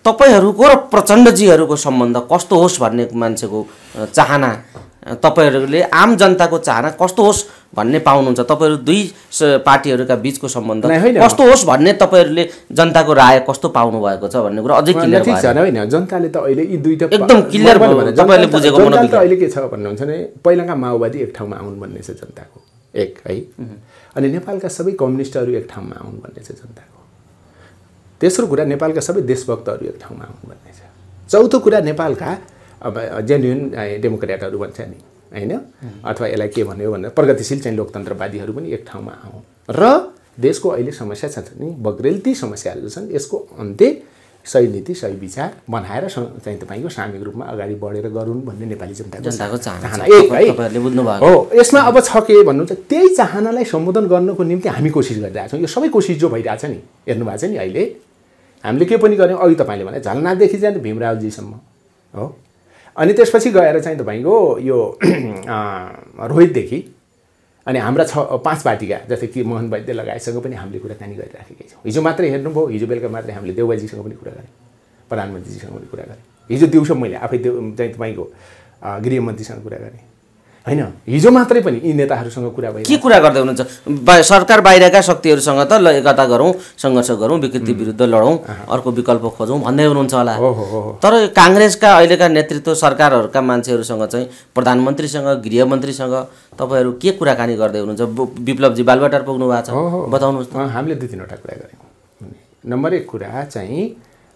तपाईहरूको र प्रचण्डजीहरूको सम्बन्ध कस्तो होस् भन्ने मान्छेको चाहना, तपाईहरूले आम जनताको चाहना कस्तो होस् भन्ने पाउनुहुन्छ? तपाईहरू दुई पार्टीहरूका बीचको सम्बन्ध कस्तो होस् भन्ने तपाईहरूले जनताको राय कस्तो पाउनु भएको छ भन्ने कुरा अझै क्लियर ठीक छ होइन? जनताले त अहिले यी दुईटा एकदम क्लियर भयो, तपाईले बुझेको जनता त अहिले के छ भन्नुहुन्छ भने पहिलाका माओवादी एक ठाउँमा आउन् भन्ने छ जनताको एक है, अनि नेपालका सबै कम्युनिस्टहरू एक ठाउँमा आउन् भन्ने छ जनताको। तेस्रो कुरा नेपालका सबै देशभक्तहरू एक ठाउँमा आउन् भन्ने छ। चौथो कुरा नेपालका अब जेन्युन डेमोक्रेटहरू भन्छ नि होइन, अथवा यसलाई के भन्यो भने प्रगतिशील चाहिँ लोकतन्त्रवादीहरू पनि एक ठाउँमा आउँ र देशको अहिले समस्या छ नि बग्रेलती समस्याहरू छन्, यसको अन्त्य सही नीति सही विचार बनाएर चाहिँ तपाईँको सामूहिक रूपमा अगाडि बढेर गरून् भन्ने नेपाली जनताको चाहना एक है हो। यसमा अब छ के भन्नुहुन्छ, त्यही चाहनालाई सम्बोधन गर्नको निम्ति हामी कोसिस गरिरहेका छौँ। यो सबै कोसिस जो भइरहेछ नि, हेर्नु भएको छ नि अहिले हामीले के पनि गर्यौँ। अघि तपाईँले भने झलनाथदेखि चाहिँ भीमरावजीसम्म हो, अनि त्यसपछि गएर चाहिँ तपाईँको यो रोहितदेखि अनि हाम्रा 5 पार्टीका जस्तै कि मोहन वैद्य लगायतसँग पनि हामीले कुराकानी गरिराखेकै छौँ। हिजो मात्रै हेर्नुभयो, हिजो बेलुका मात्रै हामीले देउबाजीसँग पनि कुरा गरेँ, प्रधानमन्त्रीजीसँग पनि कुरा गरेँ। हिजो दिउँसो मैले आफै चाहिँ तपाईँको गृहमन्त्रीसँग कुरा गरेँ होइन, हिजो मात्रै पनि यी नेताहरूसँग कुरा भयो। के कुरा गर्दै हुनुहुन्छ? सरकार बाहिरका शक्तिहरूसँग त ल एकता गरौँ, सङ्घर्ष गरौँ, विकृति विरुद्ध लडौँ, अर्को विकल्प खोजौँ भन्दै हुनुहुन्छ होला। तर काङ्ग्रेसका अहिलेका नेतृत्व सरकारहरूका मान्छेहरूसँग चाहिँ प्रधानमन्त्रीसँग गृहमन्त्रीसँग तपाईँहरू के कुराकानी गर्दै हुनुहुन्छ? विप्लवजी बालुवाटार पुग्नु भएको छ, बताउनुहोस्। हामीले 2-3वटा कुरा गऱ्यौँ। नम्बर 1 कुरा चाहिँ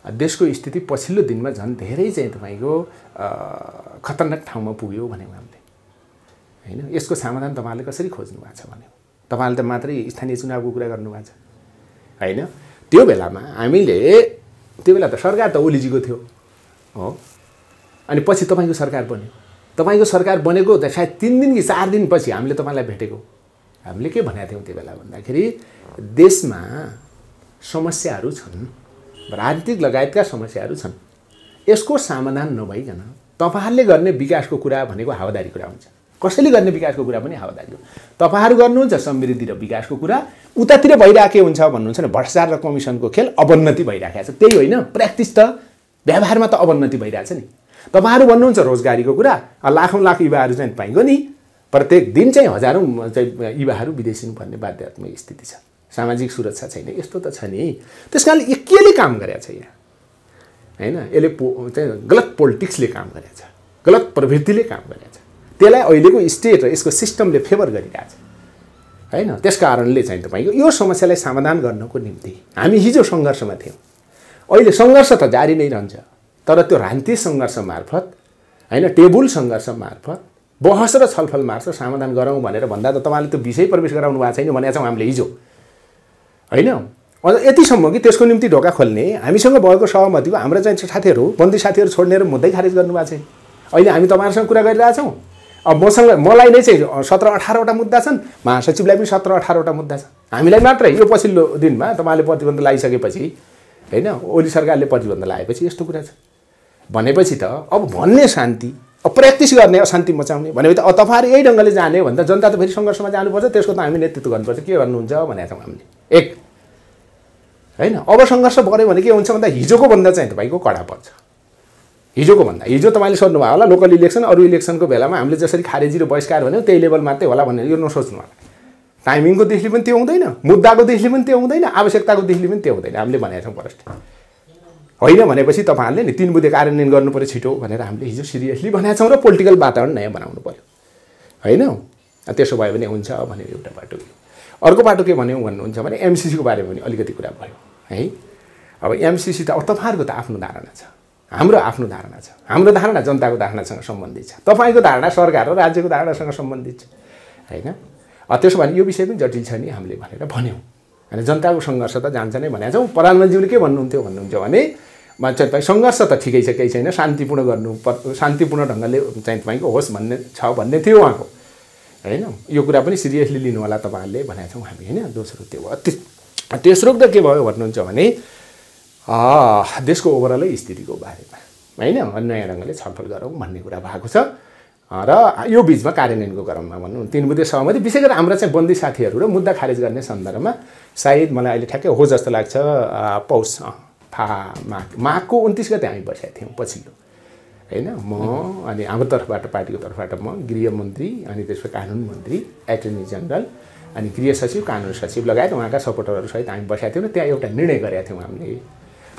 देशको स्थिति पछिल्लो दिनमा झन् धेरै चाहिँ तपाईँको खतरनाक ठाउँमा पुग्यो भन्यौँ हामीले होइन। यसको समाधान तपाईँहरूले कसरी खोज्नु भएको छ भन्यो। तपाईँहरूले त मात्रै स्थानीय चुनावको कुरा गर्नुभएको छ होइन। त्यो बेलामा हामीले त्यो बेला त सरकार त ओलीजीको थियो हो, अनि पछि तपाईँको सरकार बन्यो। तपाईँको सरकार बनेको त सायद 3 दिन कि 4 दिनपछि हामीले तपाईँलाई भेटेको। हामीले के भनेका थियौँ त्यो बेला भन्दाखेरि देशमा समस्याहरू छन्, राजनीतिक लगायतका समस्याहरू छन्, यसको समाधान नभइकन तपाईँहरूले गर्ने विकासको कुरा भनेको हावादारी कुरा हुन्छ। कसैले गर्ने विकासको कुरा पनि हावादारी हो। तपाईँहरू गर्नुहुन्छ समृद्धि र विकासको कुरा, उतातिर भइरहेको हुन्छ भन्नुहुन्छ नि भ्रष्टाचार र कमिसनको खेल, अवन्नति भइरहेको छ। त्यही होइन प्र्याक्टिस त, व्यवहारमा त अवन्नति भइरहेछ नि। तपाईँहरू भन्नुहुन्छ रोजगारीको कुरा, लाखौँ लाख युवाहरू चाहिँ तपाईँको नि प्रत्येक दिन चाहिँ हजारौँ चाहिँ युवाहरू विदेशिनुपर्ने बाध्यात्मक स्थिति छ, सामाजिक सुरक्षा छैन, यस्तो त छ नि। त्यस कारणले यो केले काम गरेको छ यहाँ होइन, यसले चाहिँ गलत पोलिटिक्सले काम गरेको छ, गलत प्रवृत्तिले काम गरेको छ। त्यसलाई अहिलेको स्टेट र यसको सिस्टमले फेभर गरिरहेछ होइन। त्यस कारणले चाहिँ तपाईँको यो समस्यालाई समाधान गर्नको निम्ति हामी हिजो सङ्घर्षमा थियौँ। अहिले सङ्घर्ष त जारी नै रहन्छ, तर त्यो राजनीतिक सङ्घर्ष मार्फत होइन, टेबुल सङ्घर्ष मार्फत, बहस र छलफल मार्फत समाधान गरौँ भनेर भन्दा त तपाईँले त्यो विषय प्रवेश गराउनु भएको छैन भनेका छौँ हामीले हिजो होइन। अझ यतिसम्म कि त्यसको निम्ति ढोका खोल्ने हामीसँग भएको सहमतिको हाम्रो चाहिँ साथीहरू बन्दी साथीहरू छोड्ने र मुद्दै खारेज गर्नुभएको छैन। अहिले हामी तपाईँहरूसँग कुरा गरिरहेछौँ। अब मलाई नै चाहिँ 17-18वटा मुद्दा छन्, महासचिवलाई पनि 17-18वटा मुद्दा छ। हामीलाई मात्रै यो पछिल्लो दिनमा तपाईँले प्रतिबन्ध लगाइसकेपछि होइन, ओली सरकारले प्रतिबन्ध लगाएपछि यस्तो कुरा छ भनेपछि त अब भन्ने शान्ति, अब प्र्याक्टिस गर्ने अशान्ति मचाउने भनेपछि त तपाईँहरू यही ढङ्गले जाने भने त जनता त फेरि सङ्घर्षमा जानुपर्छ। त्यसको त हामी नेतृत्व गर्नुपर्छ। के गर्नुहुन्छ भनेका छौँ हामीले एक होइन। अब सङ्घर्ष बढ्यो भने के हुन्छ भन्दा हिजोको भन्दा चाहिँ तपाईँको कडा पर्छ। हिजोको भन्दा हिजो तपाईँले सोध्नुभयो होला लोकल इलेक्सन, अरू इलेक्सनको बेलामा हामीले जसरी खारेजी र बहिष्कार भन्यौँ त्यही लेभल मात्रै होला भनेर यो नसोच्नु होला। टाइमिङको दृष्टिले पनि त्यो हुँदैन, मुद्दाको दृष्टिले पनि त्यो हुँदैन, आवश्यकताको दृष्टिले पनि त्यो हुँदैन। हामीले भनेका छौँ फर्स्ट होइन भनेपछि तपाईँहरूले नि 3 बुँदे कार्यान्वयन गर्नु पऱ्यो छिटो भनेर हामीले हिजो सिरियसली भनेका छौँ र पोलिटिकल वातावरण नयाँ बनाउनु पऱ्यो होइन। त्यसो भयो भने हुन्छ भनेर एउटा बाटो। अर्को बाटो के भन्यौँ भन्नुहुन्छ भने एमसिसीको बारेमा पनि अलिकति कुरा भयो है। अब एमसिसी त अब तपाईँहरूको त आफ्नो धारणा छ, हाम्रो आफ्नो धारणा छ। हाम्रो धारणा जनताको धारणासँग सम्बन्धित छ, तपाईँको धारणा सरकार र राज्यको धारणासँग सम्बन्धित छ होइन। त्यसो भने यो विषय पनि जटिल छ नि हामीले भनेर भन्यौँ होइन। जनताको सङ्घर्ष त जान्छ नै भनेका छौँ। प्रधानमन्त्रीले के भन्नुहुन्छ भने मान्छे तपाईँ सङ्घर्ष त ठिकै छ, केही छैन, शान्तिपूर्ण शान्तिपूर्ण ढङ्गले चाहिँ तपाईँको होस् भन्ने छ भन्ने थियो उहाँको होइन। यो कुरा पनि सिरियसली लिनु होला तपाईँहरूले भनेका छौँ हामी होइन। दोस्रो त्यो भयो। तेस्रो त के भयो भन्नुहुन्छ भने देशको ओभरअलै स्थितिको बारेमा होइन नयाँ ढङ्गले छलफल गरौँ भन्ने कुरा भएको छ। र यो बिचमा कार्यान्वयनको क्रममा भनौँ 3 बुँदे सहमति विशेष गरी हाम्रा चाहिँ बन्दी साथीहरू र मुद्दा खारेज गर्ने सन्दर्भमा सायद मलाई अहिले ठ्याक्कै हो जस्तो लाग्छ पौष माघको 29 गते हामी बसेका थियौँ पछिल्लो हैन म अनि हाम्रो तर्फबाट पार्टीको तर्फबाट म गृहमन्त्री अनि त्यसपछि कानुन मन्त्री एटर्नी जनरल अनि गृह सचिव कानुन सचिव लगायत उहाँका सपोर्टरहरूसहित हामी बसेका थियौँ र त्यहाँ एउटा निर्णय गरेका थियौँ हामीले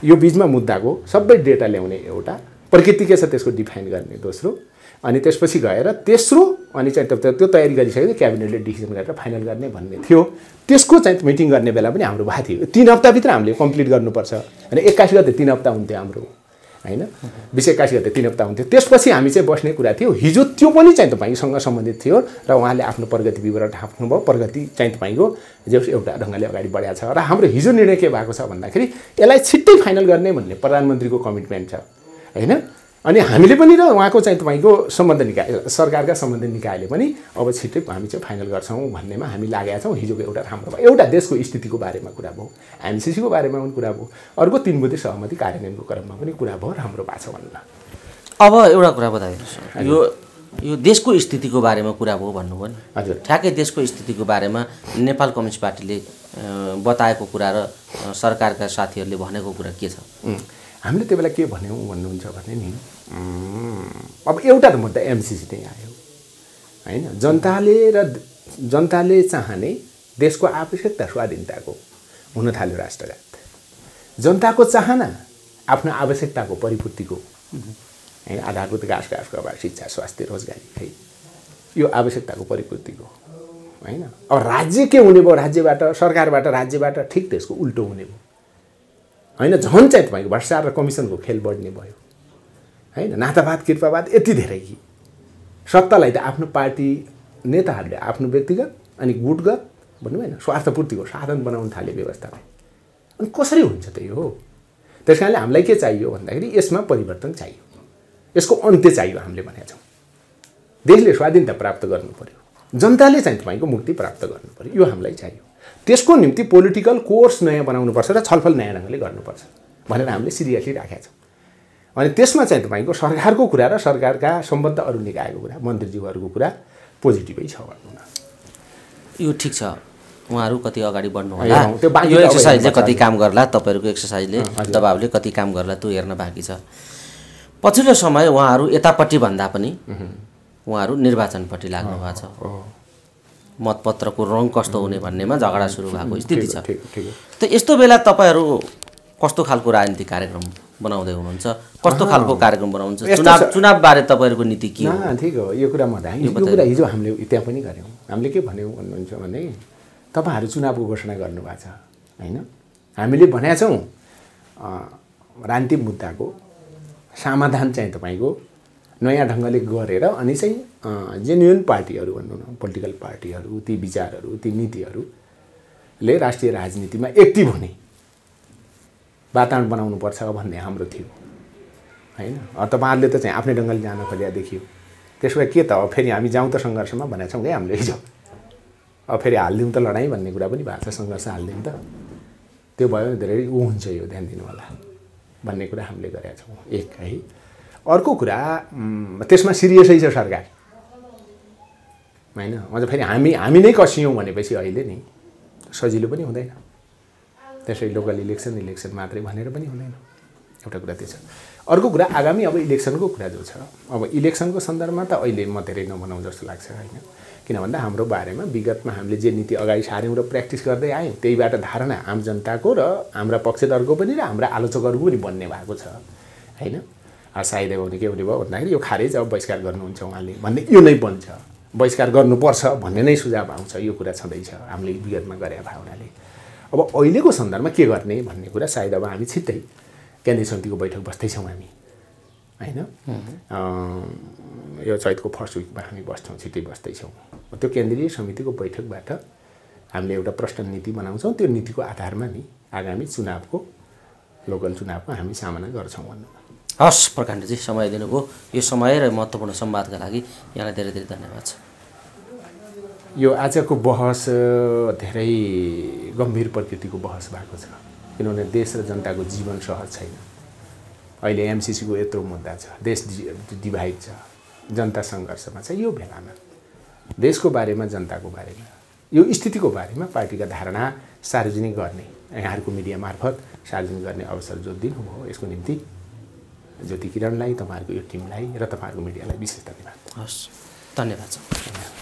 यो बिचमा मुद्दाको सबै डेटा ल्याउने एउटा प्रकृति के छ त्यसको डिफाइन गर्ने दोस्रो अनि त्यसपछि गएर तेस्रो अनि चाहिँ त्यो तयारी गरिसकेको क्याबिनेटले डिसिजन गरेर फाइनल गर्ने भन्ने थियो त्यसको चाहिँ मिटिङ गर्ने बेला पनि हाम्रो भएको थियो 3 हप्ताभित्र हामीले कम्प्लिट गर्नुपर्छ अनि 21 गते 3 हप्ता हुन्थ्यो हाम्रो हैन 21 गते 3 हप्ता हुन्थ्यो त्यसपछि हामी चाहिँ बस्ने कुरा थियो हिजो त्यो पनि चाहिँ तपाईसँग सम्बन्धित थियो र उहाँले आफ्नो प्रगति विवरण राख्नुभयो प्रगति चाहिँ तपाईको एउटा ढङ्गले अगाडि बढाएको छ र हाम्रो हिजो निर्णय के भएको छ भन्दाखेरि यसलाई छिट्टै फाइनल गर्ने भन्ने प्रधानमन्त्रीको कमिटमेन्ट छ हैन अनि हामीले पनि र उहाँको चाहिँ तपाईको सम्बन्ध निकाय सरकारका सम्बन्ध निकायले पनि अब छिट्टै हामी चाहिँ फाइनल गर्छौँ भन्नेमा हामी लागेका छौँ हिजोको एउटा राम्रो एउटा देशको स्थितिको बारेमा कुरा भयो एमसीसीको बारेमा पनि कुरा भयो अर्को 3 बुँदे सहमति कार्यान्वयनको क्रममा पनि कुरा भयो राम्रो भएको छ भन्न अब एउटा कुरा बताइदिनुहोस् यो देशको स्थितिको बारेमा कुरा भयो भन्नुभयो नि हजुर ठ्याक्कै देशको स्थितिको बारेमा नेपाल कम्युनिस्ट पार्टीले बताएको कुरा र सरकारका साथीहरूले भनेको कुरा के छ हामीले त्यो बेला के भन्यौँ भन्नुहुन्छ भने नि अब एउटा त मुद्दा एमसीसी नै आयो हैन जनताले चाहने देशको आवश्यकता स्वाधीनताको हुन थाल्यो राष्ट्रघात जनताको चाहना आफ्नो आवश्यकताको परिपूर्तिको हैन आधारभूत घाँसको अभाव शिक्षा स्वास्थ्य रोजगारी है यो आवश्यकताको परिपूर्तिको हैन अब राज्य के हुने भयो राज्यबाट सरकारबाट राज्यबाट ठिक त्यसको उल्टो हुने भयो हैन झन् चाहिँ तपाईको भ्रष्टाचार र कमिसनको खेल बढ्ने भयो हैन नातावाद कृपावाद यति धेरै कि सत्तालाई त आफ्नो पार्टी नेताहरूले आफ्नो व्यक्तिगत अनि गुटगत भन्नु हैन स्वार्थपूर्तिको साधन बनाउन थाले व्यवस्थालाई अनि कसरी हुन्छ त यो त्यसकारणले हामीलाई के चाहियो भन्दाखेरि यसमा परिवर्तन चाहियो यसको अन्त्य चाहियो हामीले भनेका छौँ देशले स्वाधीनता प्राप्त गर्नु पर्यो जनताले चाहिँ तपाईको मुक्ति प्राप्त गर्नु पर्यो यो हामीलाई चाहियो त्यसको निम्ति पोलिटिकल कोर्स नयाँ बनाउनुपर्छ र छलफल नयाँ ढङ्गले गर्नुपर्छ भनेर हामीले सिरियसली राखेका छौँ अनि त्यसमा चाहिँ तपाईको सरकारको कुरा र सरकारका सम्बद्ध अरू निकायको कुरा मन्त्रीज्यूहरूको कुरा पोजिटिभै छ भन्नु यो ठिक छ उहाँहरू कति अगाडि बढ्नु होला यो एक्सर्साइजले कति काम गर्ला तपाईँहरूको एक्सर्साइजले दबावले कति काम गर्ला त्यो हेर्न बाँकी छ पछिल्लो समय उहाँहरू यतापट्टि भन्दा पनि उहाँहरू निर्वाचनपट्टि लाग्नु भएको छ मतपत्रको रङ कस्तो हुने भन्नेमा झगडा सुरु भएको स्थिति छ त यस्तो बेला तपाईँहरू कस्तो खालको राजनीतिक कार्यक्रम बनाउँदै हुनुहुन्छ कस्तो खालको कार्यक्रम बनाउनुहुन्छ चुनाव बारे तपाईँहरूको नीति के हो ठिक हो यो कुरा म यो कुरा हिजो हामीले त्यहाँ पनि गर्यौँ हामीले के भन्यौँ भन्नुहुन्छ भने तपाईँहरू चुनावको घोषणा गर्नुभएको छ हैन हामीले भनेका छौँ राजनीतिक मुद्दाको समाधान चाहिँ तपाईँको नयाँ ढङ्गले गरेर अनि चाहिँ जेन्युन पार्टीहरू भनौँ न पोलिटिकल पार्टीहरू ती विचारहरू ती नीतिहरूले राष्ट्रिय राजनीतिमा एक्टिभ हुने वातावरण बनाउनुपर्छ भन्ने हाम्रो थियो हैन तपाईँहरूले त चाहिँ आफ्नै ढङ्गले जान खोजेको देखियो त्यसो भए के त अब फेरि हामी जाउँ त सङ्घर्षमा भनेको छौँ है हामीले हिजो अब फेरि हालिदिउँ त लडाइँ भन्ने कुरा पनि भएको छ सङ्घर्ष हालिदिउँ त त्यो भयो भने धेरै ऊ हुन्छ यो ध्यान दिनु होला भन्ने कुरा हामीले गरेका छौँ एक है अर्को कुरा त्यसमा सिरियसै छ सरकार हैन अझ फेरि हामी नै कसियौँ भनेपछि अहिले नि सजिलो पनि हुँदैन त्यसै लोकल इलेक्सन मात्रै भनेर पनि हुँदैन एउटा कुरा त्यो छ अर्को कुरा आगामी अब इलेक्सनको कुरा जो छ अब इलेक्सनको सन्दर्भमा त अहिले म धेरै नभनौँ जस्तो लाग्छ हैन किन भन्दा हाम्रो बारेमा विगतमा हामीले जे नीति अगाडि सार्यौँ र प्र्याक्टिस गर्दै आयौँ त्यहीबाट धारणा आम जनताको र हाम्रा पक्षधरको पनि र हाम्रा आलोचकहरूको पनि बन्ने भएको छ हैन सायद हुने के हुने भयो भन्दाखेरि यो खारेज अब बहिष्कार गर्नुहुन्छ उहाँले भन्ने यो नै बन्छ बहिष्कार गर्नुपर्छ भन्ने नै सुझाव आउँछ यो कुरा छँदैछ हामीले विगतमा गरेका भावनाले अब अहिलेको सन्दर्भमा के गर्ने भन्ने कुरा सायद अब हामी छिट्टै केन्द्रीय समितिको बैठक बस्दैछौँ हामी हैन यो चैतको फर्स्ट विकमा हामी बस्छौँ छिट्टै बस्दैछौँ त्यो केन्द्रीय समितिको बैठकबाट हामीले एउटा प्रश्न नीति बनाउँछौँ त्यो नीतिको आधारमा नि आगामी चुनावको लोकल चुनावमा हामी सामना गर्छौँ भन्नु हस् प्रकाण्डजी समय दिनुभयो यो समय र महत्त्वपूर्ण संवादका लागि यहाँलाई धेरै धेरै धन्यवाद छ यो आजको बहस धेरै गम्भीर प्रकृतिको बहस भएको छ किनभने देश र जनताको जीवन सहज छैन अहिले एमसीसीको यत्रो मुद्दा छ देश डिभाइड छ जनता सङ्घर्षमा चाहिँ यो बेलामा देशको बारेमा जनताको बारेमा यो स्थितिको बारेमा पार्टीका धारणा सार्वजनिक गर्ने यहाँहरूको मिडिया मार्फत सार्वजनिक गर्ने अवसर जो दिनुभयो यसको निम्ति ज्योति किरणलाई तपाईँहरूको यो टिमलाई र तपाईँहरूको मिडियालाई विशेष धन्यवाद। हस्, धन्यवाद।